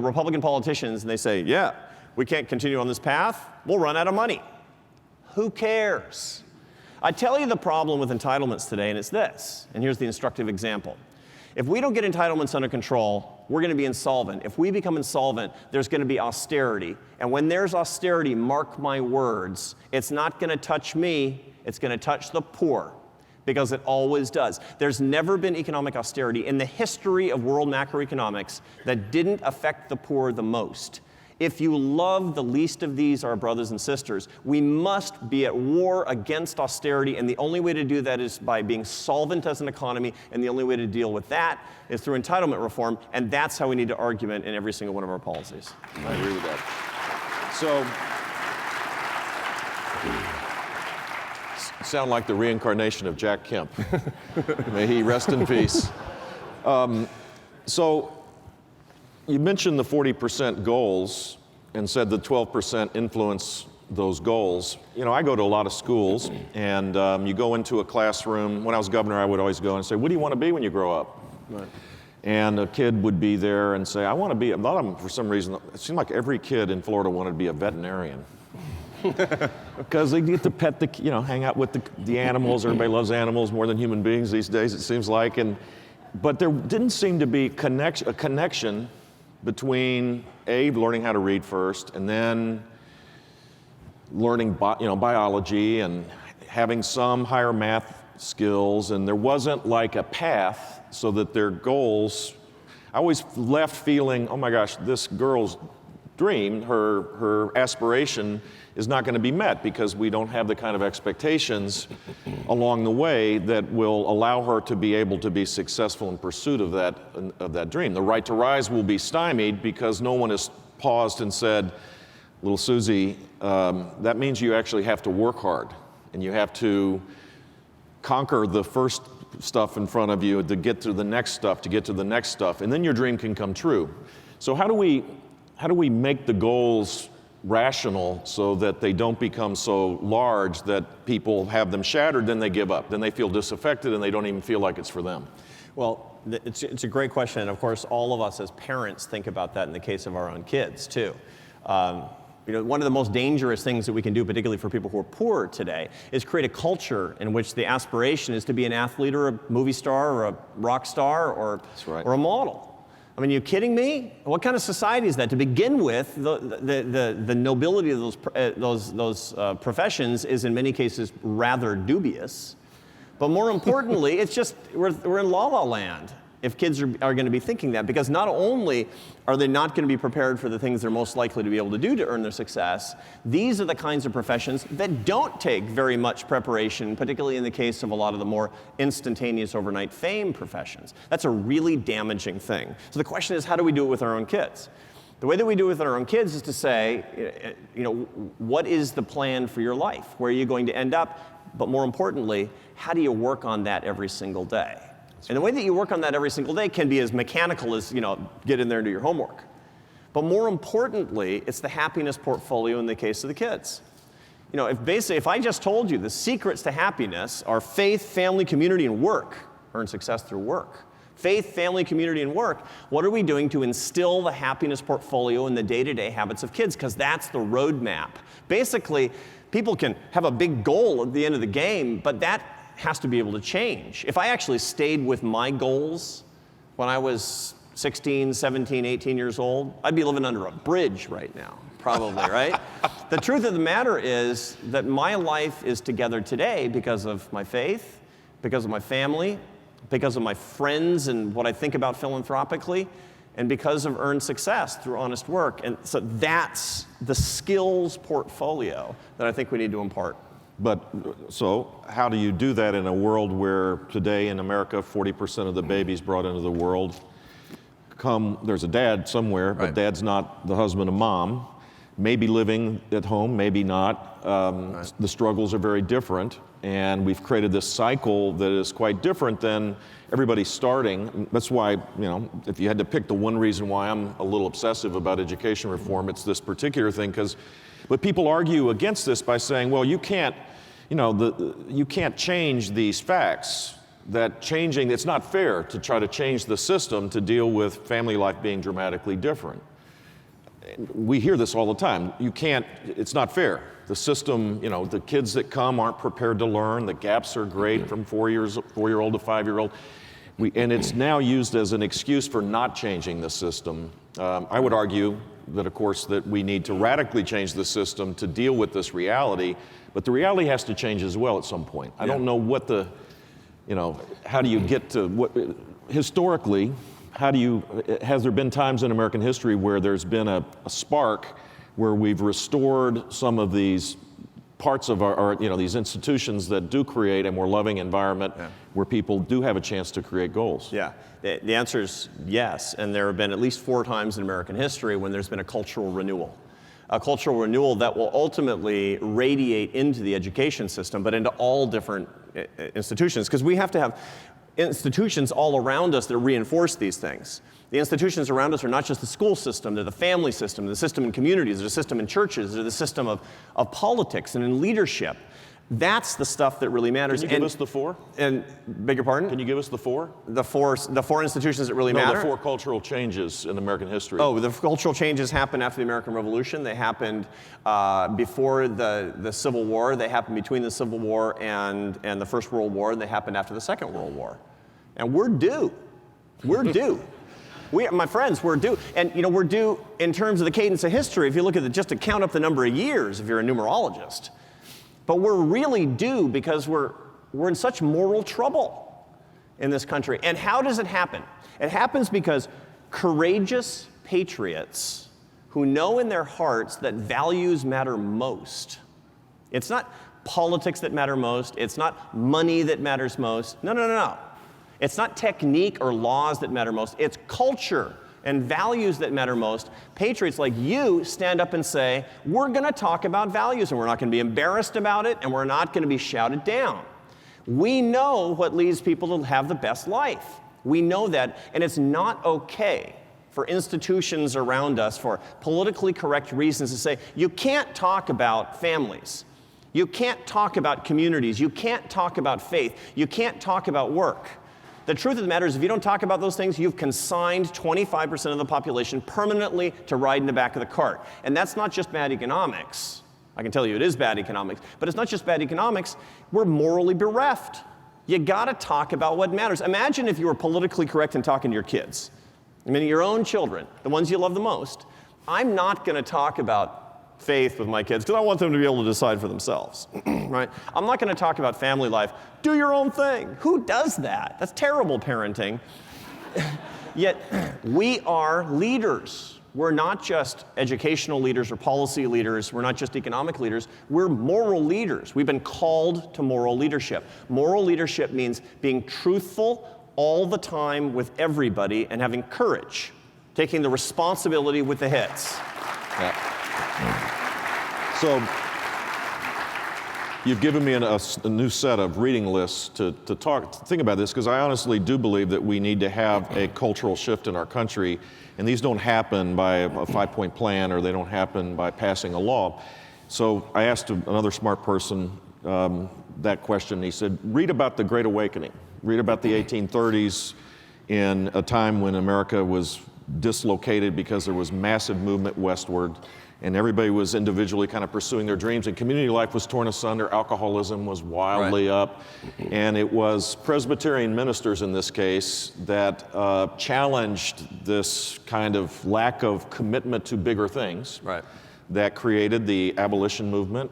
Republican politicians and they say, yeah, we can't continue on this path, we'll run out of money. Who cares? I tell you the problem with entitlements today, and it's this, and here's the instructive example. If we don't get entitlements under control, we're going to be insolvent. If we become insolvent, there's going to be austerity. And when there's austerity, mark my words, it's not going to touch me, it's going to touch the poor, because it always does. There's never been economic austerity in the history of world macroeconomics that didn't affect the poor the most. If you love the least of these, our brothers and sisters, we must be at war against austerity, and the only way to do that is by being solvent as an economy, and the only way to deal with that is through entitlement reform, and that's how we need to argument in every single one of our policies. I agree with that. So, sound like the reincarnation of Jack Kemp. May he rest in peace. So, you mentioned the 40% goals and said the 12% influence those goals. You know, I go to a lot of schools, and you go into a classroom. When I was governor, I would always go and say, what do you want to be when you grow up? Right. And a kid would be there and say, I want to be, a lot of them, for some reason, it seemed like every kid in Florida wanted to be a veterinarian. Because they get to pet the, hang out with the animals. Everybody loves animals more than human beings these days, it seems like. But there didn't seem to be a connection between learning how to read first, and then learning biology and having some higher math skills, and there wasn't like a path so that their goals. I always left feeling, oh my gosh, this girl's dream, her aspiration is not going to be met because we don't have the kind of expectations along the way that will allow her to be able to be successful in pursuit of that dream. The right to rise will be stymied because no one has paused and said, little Susie, that means you actually have to work hard and you have to conquer the first stuff in front of you to get to the next stuff, and then your dream can come true. So how do we make the goals rational so that they don't become so large that people have them shattered, then they give up, then they feel disaffected and they don't even feel like it's for them? Well, it's a great question, and of course all of us as parents think about that in the case of our own kids too. One of the most dangerous things that we can do, particularly for people who are poor today, is create a culture in which the aspiration is to be an athlete or a movie star or a rock star or a model. I mean, are you kidding me? What kind of society is that? To begin with, the nobility of those professions is in many cases rather dubious. But more importantly, it's just, we're in la-la land if kids are going to be thinking that, because not only are they not going to be prepared for the things they're most likely to be able to do to earn their success, these are the kinds of professions that don't take very much preparation, particularly in the case of a lot of the more instantaneous overnight fame professions. That's a really damaging thing. So the question is, how do we do it with our own kids? The way that we do it with our own kids is to say, what is the plan for your life? Where are you going to end up? But more importantly, how do you work on that every single day? And the way that you work on that every single day can be as mechanical as, get in there and do your homework. But more importantly, it's the happiness portfolio in the case of the kids. If I just told you the secrets to happiness are faith, family, community, and work, earn success through work. Faith, family, community, and work. What are we doing to instill the happiness portfolio in the day-to-day habits of kids? Because that's the roadmap. Basically, people can have a big goal at the end of the game, but that has to be able to change. If I actually stayed with my goals when I was 16, 17, 18 years old, I'd be living under a bridge right now, probably, right? The truth of the matter is that my life is together today because of my faith, because of my family, because of my friends and what I think about philanthropically, and because of earned success through honest work. And so that's the skills portfolio that I think we need to impart. But so how do you do that in a world where today in America, 40% of the babies brought into the world there's a dad somewhere, but dad's not the husband of mom. maybe living at home, maybe not. The struggles are very different, and we've created this cycle that is quite different than everybody starting. That's why, if you had to pick the one reason why I'm a little obsessive about education reform, it's this particular thing. But people argue against this by saying, well, you can't change these facts. It's not fair to try to change the system to deal with family life being dramatically different. We hear this all the time. It's not fair. The system, the kids that come aren't prepared to learn. The gaps are great from 4-year-old to 5-year-old. And it's now used as an excuse for not changing the system. I would argue that, of course, that we need to radically change the system to deal with this reality, but the reality has to change as well at some point. I don't know what how do you get to historically, has there been times in American history where there's been a spark where we've restored some of these parts of these institutions that do create a more loving environment where people do have a chance to create goals? Yeah, the answer is yes, and there have been at least 4 times in American history when there's been a cultural renewal. A cultural renewal that will ultimately radiate into the education system, but into all different institutions, because we have to have institutions all around us that reinforce these things. The institutions around us are not just the school system, they're the family system, the system in communities, there's a system in churches, there's the system of politics and in leadership. That's the stuff that really matters. Can you give us the 4? And beg your pardon? Can you give us the 4? The four institutions that really matter? No, the 4 cultural changes in American history. Oh, the cultural changes happened after the American Revolution. They happened before the Civil War. They happened between the Civil War and the First World War. And they happened after the Second World War. And we're due. We're due. My friends, we're due. And we're due in terms of the cadence of history. If you look at just to count up the number of years, if you're a numerologist. But we're really due because we're in such moral trouble in this country. And how does it happen? It happens because courageous patriots who know in their hearts that values matter most. It's not politics that matter most. It's not money that matters most. No. It's not technique or laws that matter most. It's culture and values that matter most. Patriots like you stand up and say, we're going to talk about values, and we're not going to be embarrassed about it, and we're not going to be shouted down. We know what leads people to have the best life. We know that, and it's not okay for institutions around us, for politically correct reasons, to say, you can't talk about families. You can't talk about communities. You can't talk about faith. You can't talk about work. The truth of the matter is, if you don't talk about those things, you've consigned 25% of the population permanently to ride in the back of the cart. And that's not just bad economics. I can tell you it is bad economics, but it's not just bad economics. We're morally bereft. You gotta talk about what matters. Imagine if you were politically correct in talking to your kids. I mean, your own children, the ones you love the most. I'm not gonna talk about faith with my kids because I want them to be able to decide for themselves, right? I'm not going to talk about family life. Do your own thing. Who does that? That's terrible parenting. Yet we are leaders. We're not just educational leaders or policy leaders. We're not just economic leaders. We're moral leaders. We've been called to moral leadership. Moral leadership means being truthful all the time with everybody and having courage, taking the responsibility with the hits. Yeah. So you've given me a new set of reading lists to think about this, because I honestly do believe that we need to have a cultural shift in our country, and these don't happen by a 5-point plan, or they don't happen by passing a law. So I asked another smart person that question. He said, read about the Great Awakening. Read about the 1830s in a time when America was dislocated because there was massive movement westward, and everybody was individually kind of pursuing their dreams, and community life was torn asunder, alcoholism was wildly up, and it was Presbyterian ministers in this case that challenged this kind of lack of commitment to bigger things that created the abolition movement,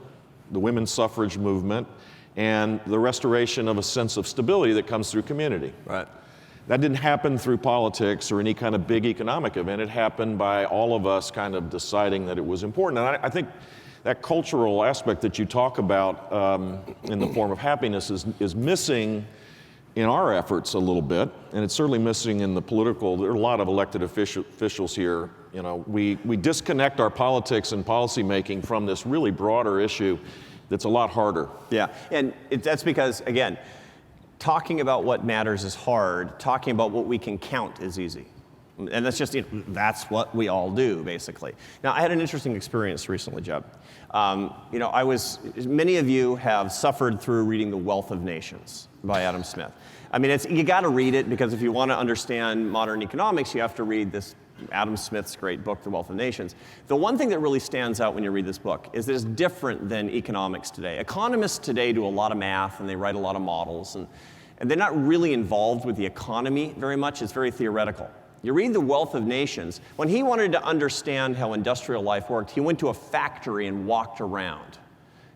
the women's suffrage movement, and the restoration of a sense of stability that comes through community. That didn't happen through politics or any kind of big economic event. It happened by all of us kind of deciding that it was important. And I think that cultural aspect that you talk about in the form of happiness is missing in our efforts a little bit, and it's certainly missing in the political. There are a lot of elected officials here. You know, we disconnect our politics and policymaking from this really broader issue that's a lot harder. Yeah, and that's because, again, talking about what matters is hard. Talking about what we can count is easy. And that's just, that's what we all do, basically. Now, I had an interesting experience recently, Jeb. You know, many of you have suffered through reading The Wealth of Nations by Adam Smith. I mean, you got to read it, because if you want to understand modern economics, you have to read this Adam Smith's great book, The Wealth of Nations. The one thing that really stands out when you read this book is that it's different than economics today. Economists today do a lot of math, and they write a lot of models, and they're not really involved with the economy very much. It's very theoretical. You read The Wealth of Nations. When he wanted to understand how industrial life worked, he went to a factory and walked around.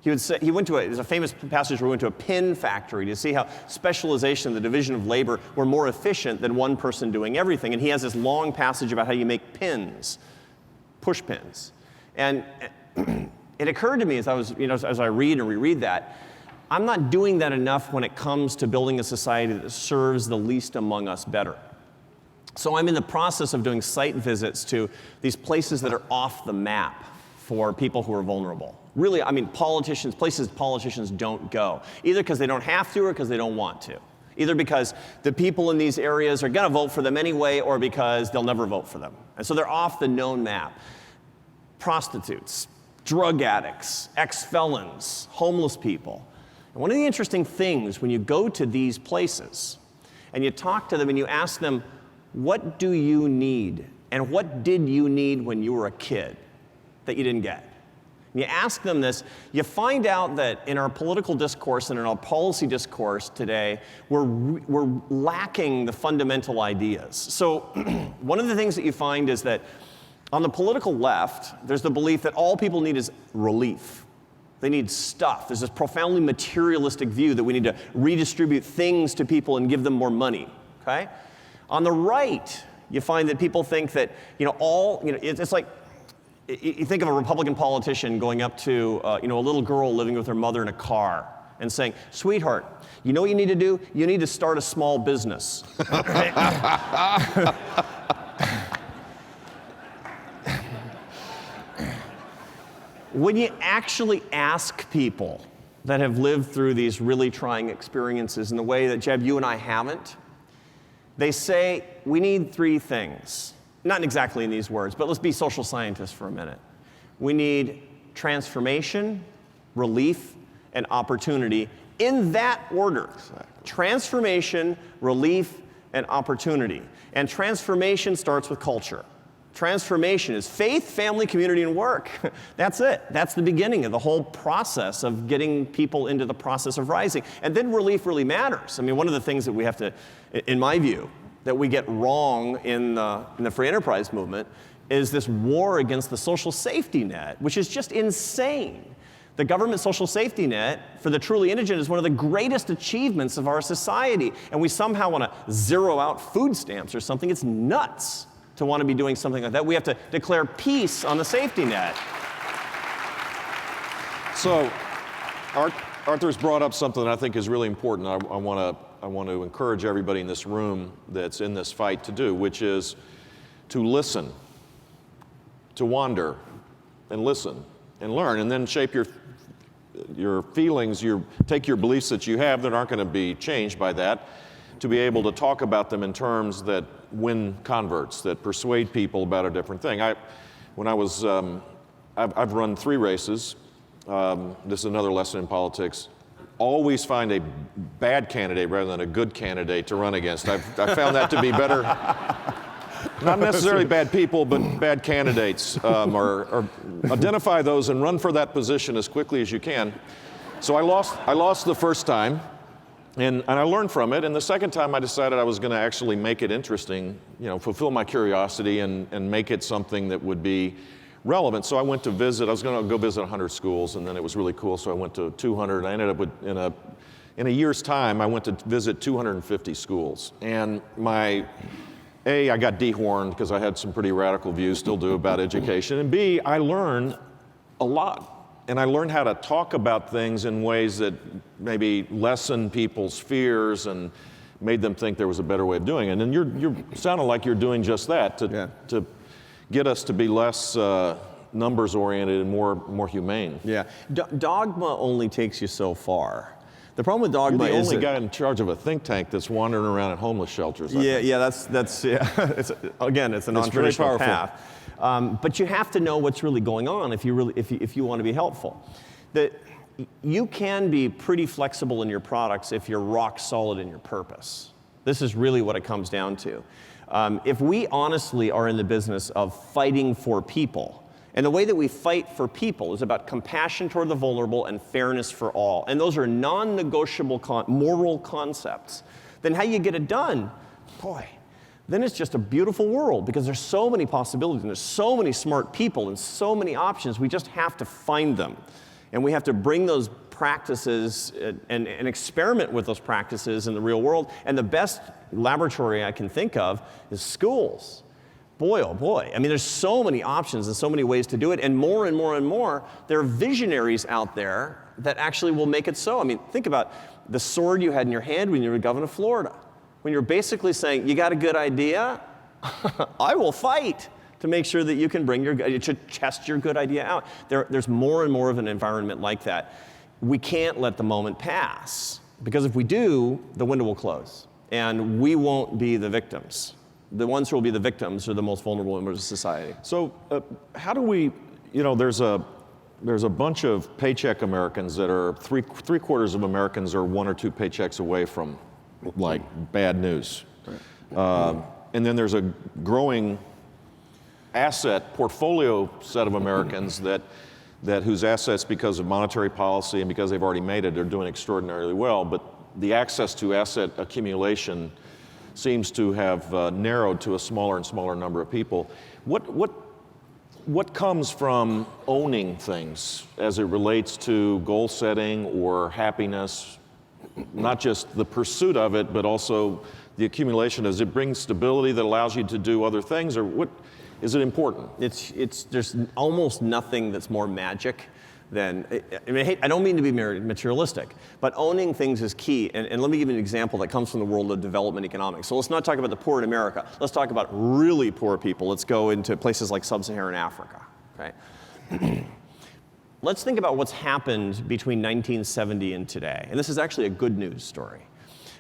He would say, there's a famous passage where he went to a pin factory to see how specialization, the division of labor, were more efficient than one person doing everything. And he has this long passage about how you make pins, push pins. And it occurred to me as I read and reread that, I'm not doing that enough when it comes to building a society that serves the least among us better. So I'm in the process of doing site visits to these places that are off the map for people who are vulnerable. Really, I mean, places politicians don't go, either because they don't have to or because they don't want to. Either because the people in these areas are gonna vote for them anyway, or because they'll never vote for them. And so they're off the known map. Prostitutes, drug addicts, ex-felons, homeless people. And one of the interesting things when you go to these places and you talk to them and you ask them, what do you need? And what did you need when you were a kid that you didn't get? And you ask them this, you find out that in our political discourse and in our policy discourse today, we're lacking the fundamental ideas. So one of the things that you find is that on the political left, there's the belief that all people need is relief. They need stuff. There's this profoundly materialistic view that we need to redistribute things to people and give them more money, okay? On the right, you find that people think that, it's like, you think of a Republican politician going up to, a little girl living with her mother in a car and saying, sweetheart, you know what you need to do? You need to start a small business. When you actually ask people that have lived through these really trying experiences in the way that, Jeb, you and I haven't, they say, we need three things. Not exactly in these words, but let's be social scientists for a minute. We need transformation, relief, and opportunity in that order. Transformation, relief, and opportunity. And transformation starts with culture. Transformation is faith, family, community, and work. That's it. That's the beginning of the whole process of getting people into the process of rising. And then relief really matters. I mean, one of the things that we have to, in my view, that we get wrong in the free enterprise movement is this war against the social safety net, which is just insane. The government social safety net for the truly indigent is one of the greatest achievements of our society. And we somehow want to zero out food stamps or something. It's nuts to want to be doing something like that. We have to declare peace on the safety net. So, Arthur's brought up something that I think is really important. I want to encourage everybody in this room that's in this fight to do, which is to listen, to wander, and listen, and learn, and then shape your feelings, take your beliefs that you have that aren't going to be changed by that, to be able to talk about them in terms that win converts, that persuade people about a different thing. I've run 3 races. This is another lesson in politics. Always find a bad candidate rather than a good candidate to run against. I found that to be better. Not necessarily bad people, but bad candidates. Or identify those and run for that position as quickly as you can. So I lost the first time, and I learned from it. And the second time I decided I was going to actually make it interesting, fulfill my curiosity and make it something that would be relevant. So I went to visit. I was going to go visit 100 schools, and then it was really cool. So I went to 200. I ended up with, in a year's time, I went to visit 250 schools. And I got dehorned because I had some pretty radical views, still do, about education. And B, I learned a lot. And I learned how to talk about things in ways that maybe lessen people's fears and made them think there was a better way of doing it. And you're sounding like you're doing just that to get us to be less numbers oriented and more humane. Yeah, dogma only takes you so far. The problem with dogma You're the is only guy in charge of a think tank that's wandering around at homeless shelters. That's it's a non-traditional path. But you have to know what's really going on if you want to be helpful. You can be pretty flexible in your products if you're rock solid in your purpose. This is really what it comes down to. If we honestly are in the business of fighting for people, and the way that we fight for people is about compassion toward the vulnerable and fairness for all, and those are non-negotiable moral concepts, then how you get it done, boy, then it's just a beautiful world, because there's so many possibilities and there's so many smart people and so many options. We just have to find them, and we have to bring those practices and experiment with those practices in the real world. And the best laboratory I can think of is schools. Boy, oh boy. I mean, there's so many options and so many ways to do it, and more and more and more, there are visionaries out there that actually will make it so. I mean, think about the sword you had in your hand when you were governor of Florida. When you're basically saying, you got a good idea? I will fight to make sure that you can to test your good idea out. There's more and more of an environment like that. We can't let the moment pass, because if we do, the window will close, and we won't be the victims. The ones who will be the victims are the most vulnerable members of society. So how do we, there's a bunch of paycheck Americans that are, three quarters of Americans are 1 or 2 paychecks away from like bad news. Right. And then there's a growing asset portfolio set of Americans that whose assets, because of monetary policy and because they've already made it, are doing extraordinarily well, but the access to asset accumulation seems to have narrowed to a smaller and smaller number of people. What comes from owning things as it relates to goal setting or happiness? Not just the pursuit of it, but also the accumulation. Does it bring stability that allows you to do other things, or what is it important? There's almost nothing that's more magic than, I don't mean to be materialistic, but owning things is key. And let me give you an example that comes from the world of development economics. So let's not talk about the poor in America. Let's talk about really poor people. Let's go into places like sub-Saharan Africa, okay? Let's think about what's happened between 1970 and today. And this is actually a good news story.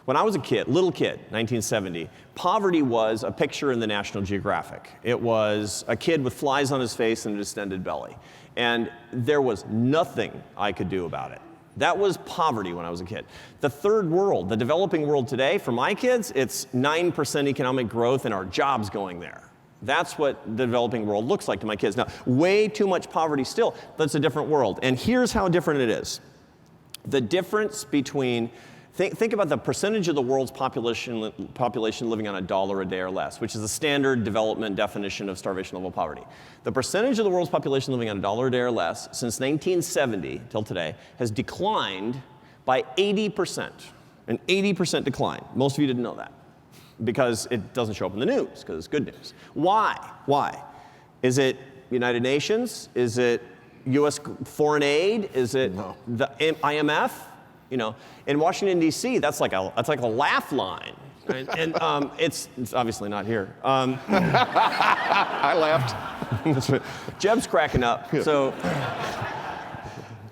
When I was a kid, little kid, 1970, poverty was a picture in the National Geographic. It was a kid with flies on his face and a distended belly. And there was nothing I could do about it. That was poverty when I was a kid. The third world, the developing world today, for my kids, it's 9% economic growth and our jobs going there. That's what the developing world looks like to my kids. Now, way too much poverty still, but it's a different world. And here's how different it is. The difference between, think about the percentage of the world's population living on $1 a day or less, which is the standard development definition of starvation level poverty. The percentage of the world's population living on $1 a day or less since 1970 till today has declined by 80%. An 80% decline. Most of you didn't know that, because it doesn't show up in the news, because it's good news. Why? Why? Is it United Nations? Is it U.S. foreign aid? Is it the IMF? In Washington, D.C., that's like a laugh line. Right? And it's obviously not here. I laughed. Jeb's cracking up.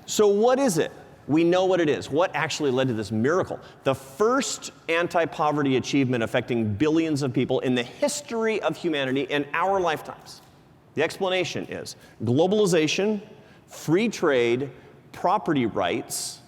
So what is it? We know what it is. What actually led to this miracle? The first anti-poverty achievement affecting billions of people in the history of humanity in our lifetimes. The explanation is globalization, free trade, property rights,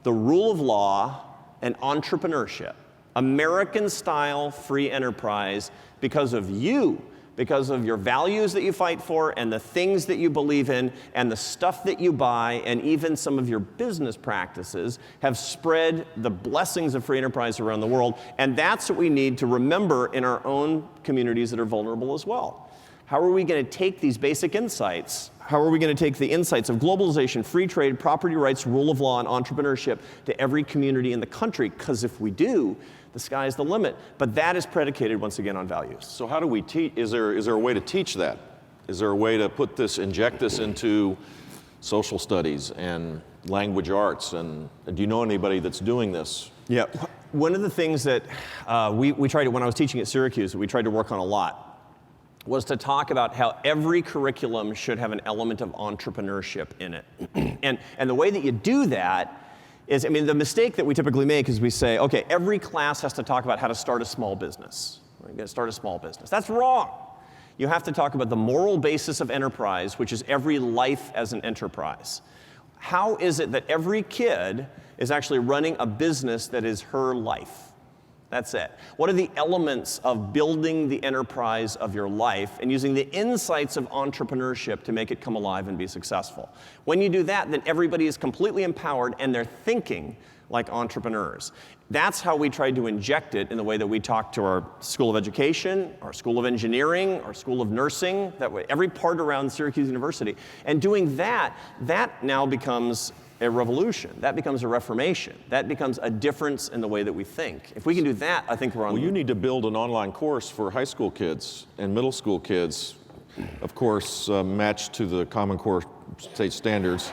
the rule of law, and entrepreneurship. American-style free enterprise because of you, because of your values that you fight for and the things that you believe in and the stuff that you buy and even some of your business practices have spread the blessings of free enterprise around the world. And that's what we need to remember in our own communities that are vulnerable as well. How are we going to take these basic insights? How are we going to take the insights of globalization, free trade, property rights, rule of law, and entrepreneurship to every community in the country? Because if we do, the sky's the limit. But that is predicated, once again, on values. So how do we teach? Is there a way to teach that? Is there a way to inject this into social studies and language arts? And do you know anybody that's doing this? Yeah. One of the things that we tried to, when I was teaching at Syracuse, we tried to work on a lot, was to talk about how every curriculum should have an element of entrepreneurship in it. and the way that you do that is, I mean, the mistake that we typically make is we say, okay, every class has to talk about how to start a small business. We're going to start a small business. That's wrong. You have to talk about the moral basis of enterprise, which is every life as an enterprise. How is it that every kid is actually running a business that is her life? That's it. What are the elements of building the enterprise of your life and using the insights of entrepreneurship to make it come alive and be successful? When you do that, then everybody is completely empowered and they're thinking like entrepreneurs. That's how we tried to inject it in the way that we talk to our School of Education, our School of Engineering, our School of Nursing, that way, every part around Syracuse University. And doing that, that now becomes a revolution. That becomes a reformation. That becomes a difference in the way that we think. If we can do that, I think we're on. Well, you need to build an online course for high school kids and middle school kids, of course, matched to the Common Core state standards.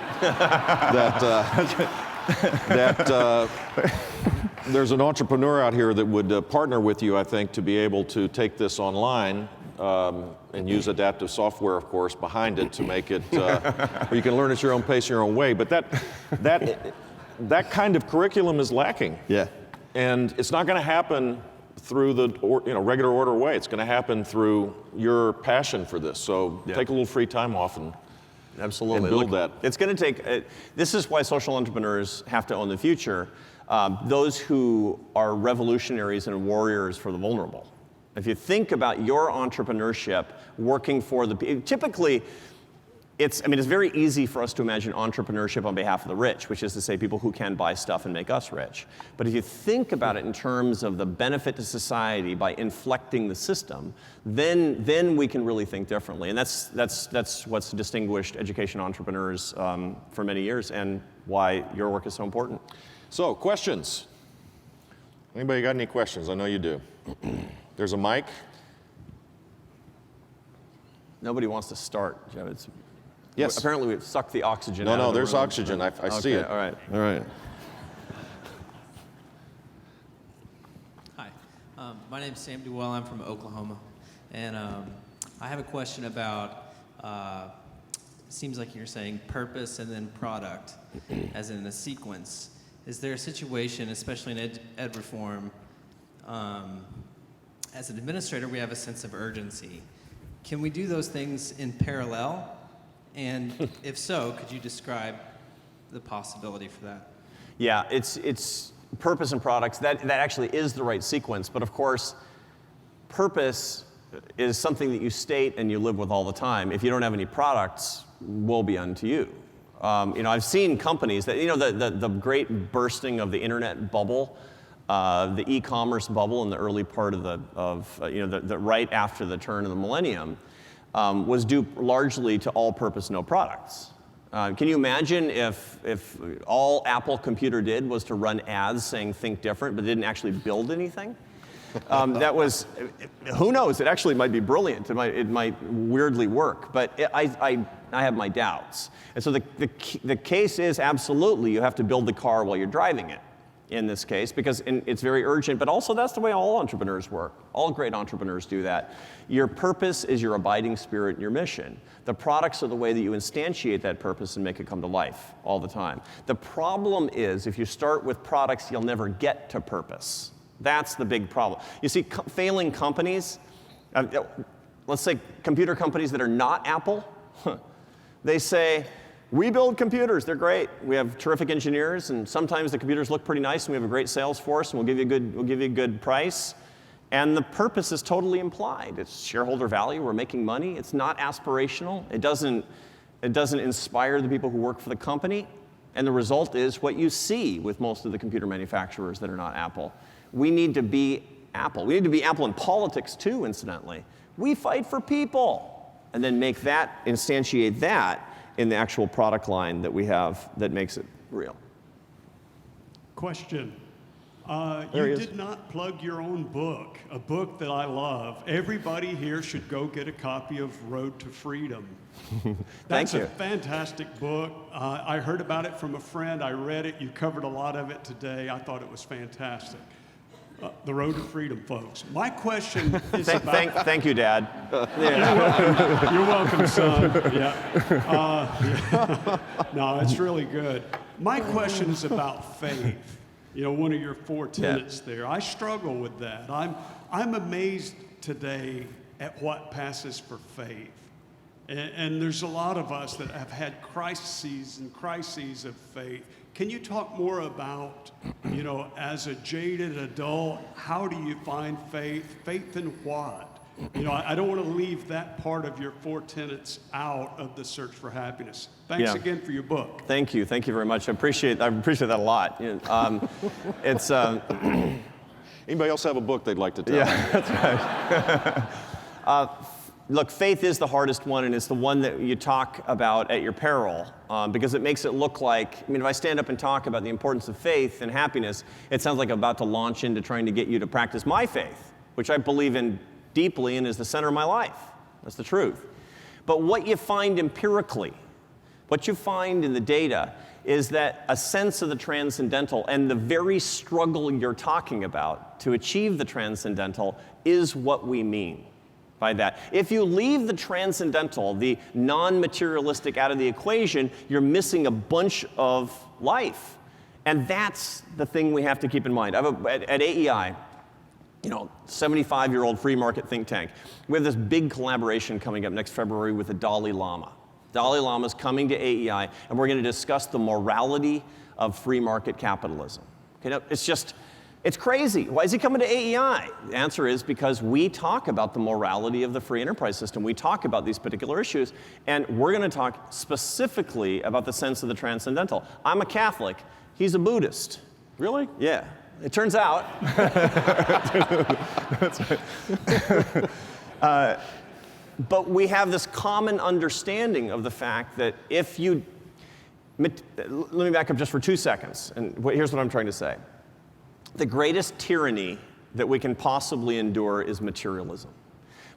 There's an entrepreneur out here that would partner with you, I think, to be able to take this online and use adaptive software, of course, behind it to make it where you can learn at your own pace, your own way. But that kind of curriculum is lacking. Yeah. And it's not going to happen through the regular order way. It's going to happen through your passion for this. So take a little free time off and absolutely build that. It's going to take. This is why social entrepreneurs have to own the future. Those who are revolutionaries and warriors for the vulnerable. If you think about your entrepreneurship working for the typically, it's very easy for us to imagine entrepreneurship on behalf of the rich, which is to say people who can buy stuff and make us rich. But if you think about it in terms of the benefit to society by inflecting the system, then we can really think differently. And that's what's distinguished education entrepreneurs for many years and why your work is so important. So, questions? Anybody got any questions? I know you do. There's a mic. Nobody wants to start, Jeff. Yes. Apparently we've sucked the oxygen out of No, the there's room. oxygen. I see it. All right. Hi, my name's Sam Duell. I'm from Oklahoma, and I have a question about. Seems like you're saying purpose and then product, as in a sequence. Is there a situation, especially in ed reform, as an administrator, we have a sense of urgency. Can we do those things in parallel? And if so, could you describe the possibility for that? Yeah, it's purpose and products. That actually is the right sequence. But of course, purpose is something that you state and you live with all the time. If you don't have any products, woe be unto you. I've seen companies that, the great bursting of the internet bubble, the e-commerce bubble in the early part of the right after the turn of the millennium, was due largely to all purpose, no products. Can you imagine if all Apple Computer did was to run ads saying think different, but didn't actually build anything? That was, who knows, it actually might be brilliant. It might weirdly work, but I have my doubts. And so the case is absolutely you have to build the car while you're driving it in this case, because it's very urgent, but also that's the way all entrepreneurs work. All great entrepreneurs do that. Your purpose is your abiding spirit and your mission. The products are the way that you instantiate that purpose and make it come to life all the time. The problem is if you start with products, you'll never get to purpose. That's the big problem. You see, failing companies, let's say computer companies that are not Apple, they say, we build computers, they're great. We have terrific engineers, and sometimes the computers look pretty nice, and we have a great sales force, and we'll give you a good price. And the purpose is totally implied. It's shareholder value, we're making money. It's not aspirational. It doesn't inspire the people who work for the company. And the result is what you see with most of the computer manufacturers that are not Apple. We need to be Apple. We need to be Apple in politics too, incidentally. We fight for people. And then instantiate that in the actual product line that we have that makes it real. Question. You did not plug your own book, a book that I love. Everybody here should go get a copy of Road to Freedom. That's a fantastic book. I heard about it from a friend. I read it. You covered a lot of it today. I thought it was fantastic. The Road to Freedom, folks. My question is about... Thank you, Dad. You're welcome, son. Yeah. No, it's really good. My question is about faith. You know, one of your 4 tenets there. I struggle with that. I'm amazed today at what passes for faith. And there's a lot of us that have had crises and crises of faith. Can you talk more about, you know, as a jaded adult, how do you find faith? Faith in what? You know, I don't want to leave that part of your 4 tenets out of the search for happiness. Thanks again for your book. Thank you very much. I appreciate that a lot. It's Anybody else have a book they'd like to tell? Yeah, that's right. Look, faith is the hardest one, and it's the one that you talk about at your peril, because it makes it look like, I mean, if I stand up and talk about the importance of faith and happiness, it sounds like I'm about to launch into trying to get you to practice my faith, which I believe in deeply and is the center of my life. That's the truth. But what you find empirically, what you find in the data, is that a sense of the transcendental and the very struggle you're talking about to achieve the transcendental is what we mean by that. If you leave the transcendental, the non-materialistic out of the equation, you're missing a bunch of life. And that's the thing we have to keep in mind. At AEI, you know, 75-year-old free market think tank, we have this big collaboration coming up next February with the Dalai Lama. Dalai Lama is coming to AEI, and we're going to discuss the morality of free market capitalism. Okay, now, it's crazy. Why is he coming to AEI? The answer is because we talk about the morality of the free enterprise system. We talk about these particular issues, and we're going to talk specifically about the sense of the transcendental. I'm a Catholic. He's a Buddhist. Really? Yeah. It turns out. That's right. But we have this common understanding of the fact that if you, let me back up just for 2 seconds, and here's what I'm trying to say. The greatest tyranny that we can possibly endure is materialism.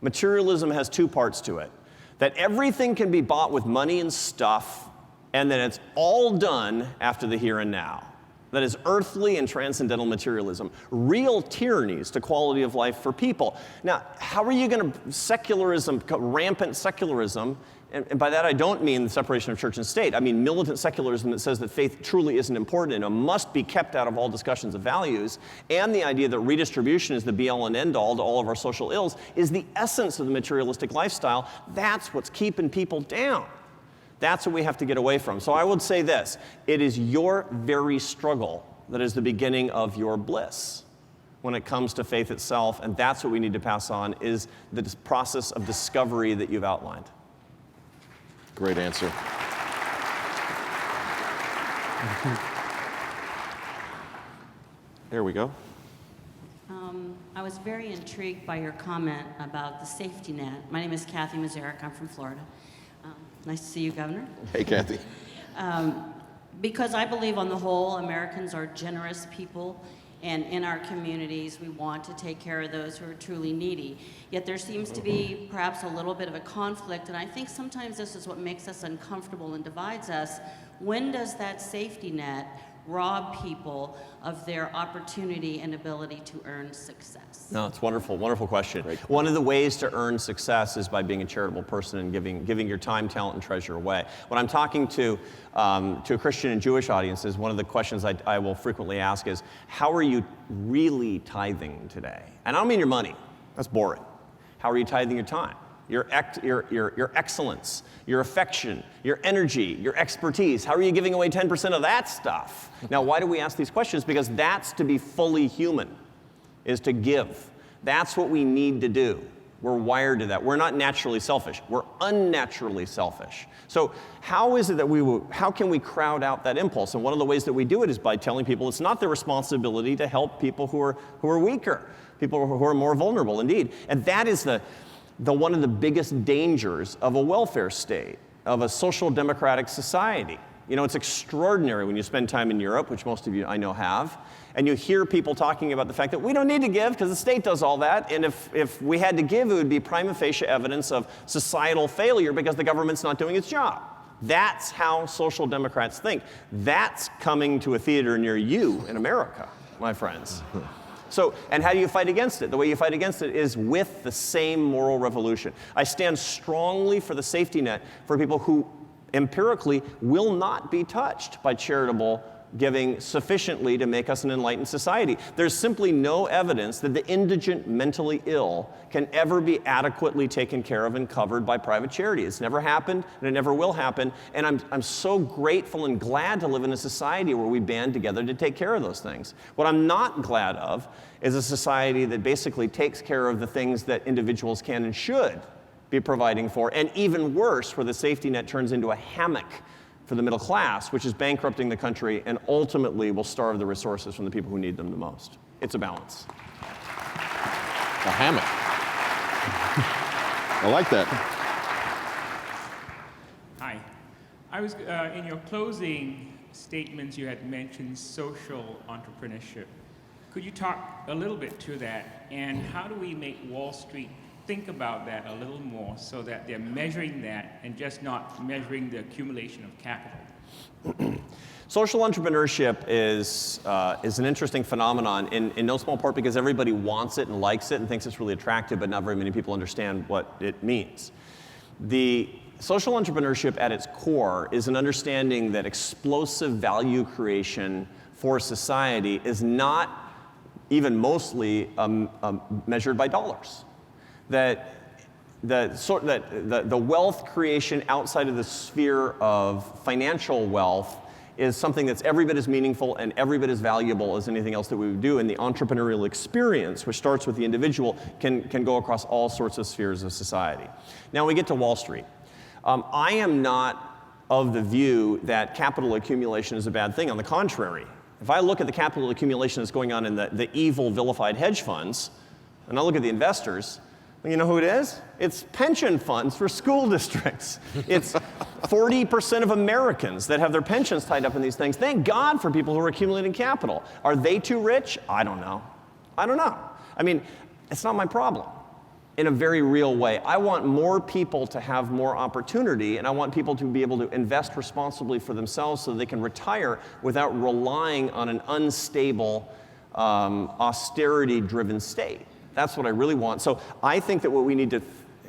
Materialism has 2 parts to it. That everything can be bought with money and stuff, and that it's all done after the here and now. That is earthly and transcendental materialism, real tyrannies to quality of life for people. Now, how are you going to secularism, rampant secularism, and by that I don't mean the separation of church and state. I mean militant secularism that says that faith truly isn't important and must be kept out of all discussions of values, and the idea that redistribution is the be-all and end-all to all of our social ills is the essence of the materialistic lifestyle. That's what's keeping people down. That's what we have to get away from. So I would say this, it is your very struggle that is the beginning of your bliss when it comes to faith itself, and that's what we need to pass on, is the process of discovery that you've outlined. Great answer. There we go. I was very intrigued by your comment about the safety net. My name is Kathy Mazarek. I'm from Florida. Nice to see you, Governor. Hey, Kathy. Because I believe on the whole, Americans are generous people, and in our communities, we want to take care of those who are truly needy. Yet there seems to be perhaps a little bit of a conflict, and I think sometimes this is what makes us uncomfortable and divides us. When does that safety net rob people of their opportunity and ability to earn success? No, it's wonderful, wonderful question. One of the ways to earn success is by being a charitable person and giving your time, talent, and treasure away. When I'm talking to a Christian and Jewish audiences, one of the questions I will frequently ask is, how are you really tithing today? And I don't mean your money. That's boring. How are you tithing your time? Your excellence, your affection, your energy, your expertise. How are you giving away 10% of that stuff? Now, why do we ask these questions? Because that's to be fully human, is to give. That's what we need to do. We're wired to that. We're not naturally selfish. We're unnaturally selfish. So how is it that how can we crowd out that impulse? And one of the ways that we do it is by telling people it's not their responsibility to help people who are weaker, people who are more vulnerable indeed. And that is one of the biggest dangers of a welfare state, of a social democratic society. You know, it's extraordinary when you spend time in Europe, which most of you I know have, and you hear people talking about the fact that we don't need to give because the state does all that, and if we had to give, it would be prima facie evidence of societal failure because the government's not doing its job. That's how social democrats think. That's coming to a theater near you in America, my friends. So, and how do you fight against it? The way you fight against it is with the same moral revolution. I stand strongly for the safety net for people who empirically will not be touched by charitable giving sufficiently to make us an enlightened society. There's simply no evidence that the indigent mentally ill can ever be adequately taken care of and covered by private charity. It's never happened, and it never will happen. And I'm so grateful and glad to live in a society where we band together to take care of those things. What I'm not glad of is a society that basically takes care of the things that individuals can and should be providing for, and even worse, where the safety net turns into a hammock for the middle class, which is bankrupting the country and ultimately will starve the resources from the people who need them the most. It's a balance. A hammock. I like that. Hi. I was, in your closing statements, you had mentioned social entrepreneurship. Could you talk a little bit to that? And how do we make Wall Street think about that a little more so that they're measuring that and just not measuring the accumulation of capital? Social entrepreneurship is an interesting phenomenon in no small part because everybody wants it and likes it and thinks it's really attractive, but not very many people understand what it means. The social entrepreneurship at its core is an understanding that explosive value creation for society is not even mostly measured by dollars. That the wealth creation outside of the sphere of financial wealth is something that's every bit as meaningful and every bit as valuable as anything else that we would do. And the entrepreneurial experience, which starts with the individual, can go across all sorts of spheres of society. Now we get to Wall Street. I am not of the view that capital accumulation is a bad thing. On the contrary, if I look at the capital accumulation that's going on in the evil, vilified hedge funds, and I look at the investors, you know who it is? It's pension funds for school districts. It's 40% of Americans that have their pensions tied up in these things. Thank God for people who are accumulating capital. Are they too rich? I don't know. I mean, it's not my problem in a very real way. I want more people to have more opportunity, and I want people to be able to invest responsibly for themselves so they can retire without relying on an unstable, austerity-driven state. That's what I really want. So I think that what we need to,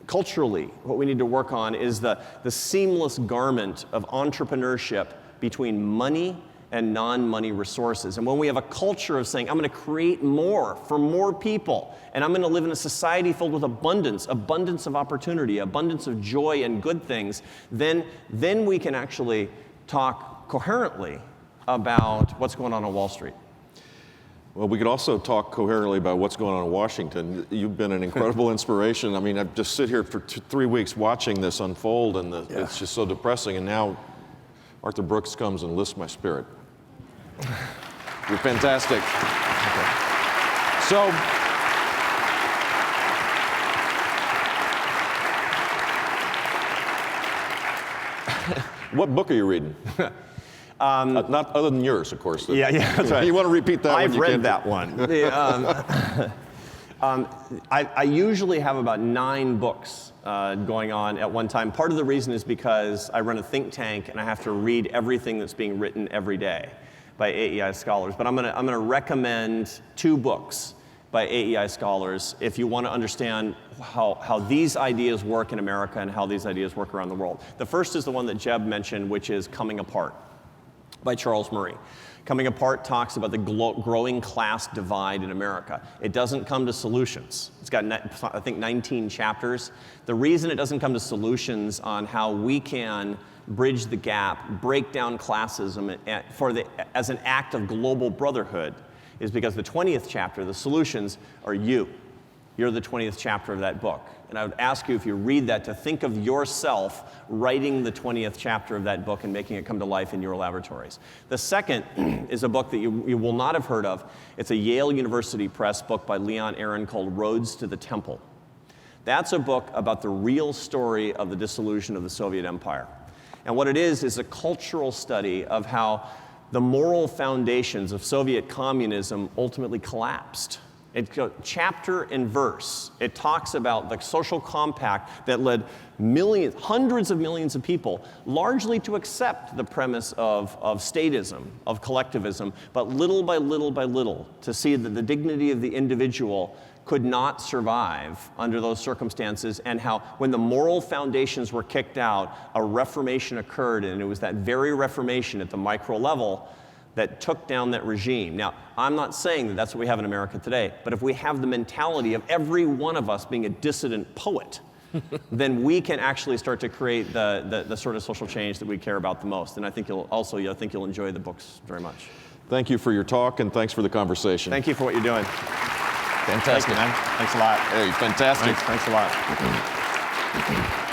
culturally, what we need to work on is the seamless garment of entrepreneurship between money and non-money resources. And when we have a culture of saying, I'm going to create more for more people, and I'm going to live in a society filled with abundance of opportunity, abundance of joy and good things, then we can actually talk coherently about what's going on Wall Street. Well, we could also talk coherently about what's going on in Washington. You've been an incredible inspiration. I mean, I just sit here for 3 weeks watching this unfold, and it's just so depressing. And now Arthur Brooks comes and lifts my spirit. You're fantastic. So, what book are you reading? Not other than yours, of course. Yeah, that's right. You want to repeat that one? I've read that one. I usually have about 9 books going on at one time. Part of the reason is because I run a think tank and I have to read everything that's being written every day by AEI scholars. But I'm gonna recommend 2 books by AEI scholars if you want to understand how these ideas work in America and how these ideas work around the world. The first is the one that Jeb mentioned, which is Coming Apart by Charles Murray. Coming Apart talks about the growing class divide in America. It doesn't come to solutions. It's got, I think, 19 chapters. The reason it doesn't come to solutions on how we can bridge the gap, break down classism as an act of global brotherhood is because the 20th chapter, the solutions, are you. You're the 20th chapter of that book. And I would ask you, if you read that, to think of yourself writing the 20th chapter of that book and making it come to life in your laboratories. The second is a book that you will not have heard of. It's a Yale University Press book by Leon Aaron called Roads to the Temple. That's a book about the real story of the dissolution of the Soviet Empire. And what it is a cultural study of how the moral foundations of Soviet communism ultimately collapsed. It goes chapter and verse. It talks about the social compact that led millions, hundreds of millions of people, largely to accept the premise of statism, of collectivism, but little by little by little, to see that the dignity of the individual could not survive under those circumstances, and how when the moral foundations were kicked out, a reformation occurred, and it was that very reformation at the micro level that took down that regime. Now, I'm not saying that that's what we have in America today, but if we have the mentality of every one of us being a dissident poet, then we can actually start to create the sort of social change that we care about the most. And I think you'll enjoy the books very much. Thank you for your talk, and thanks for the conversation. Thank you for what you're doing. Fantastic. Thank you, man. Thanks a lot. Hey, fantastic. Thanks a lot.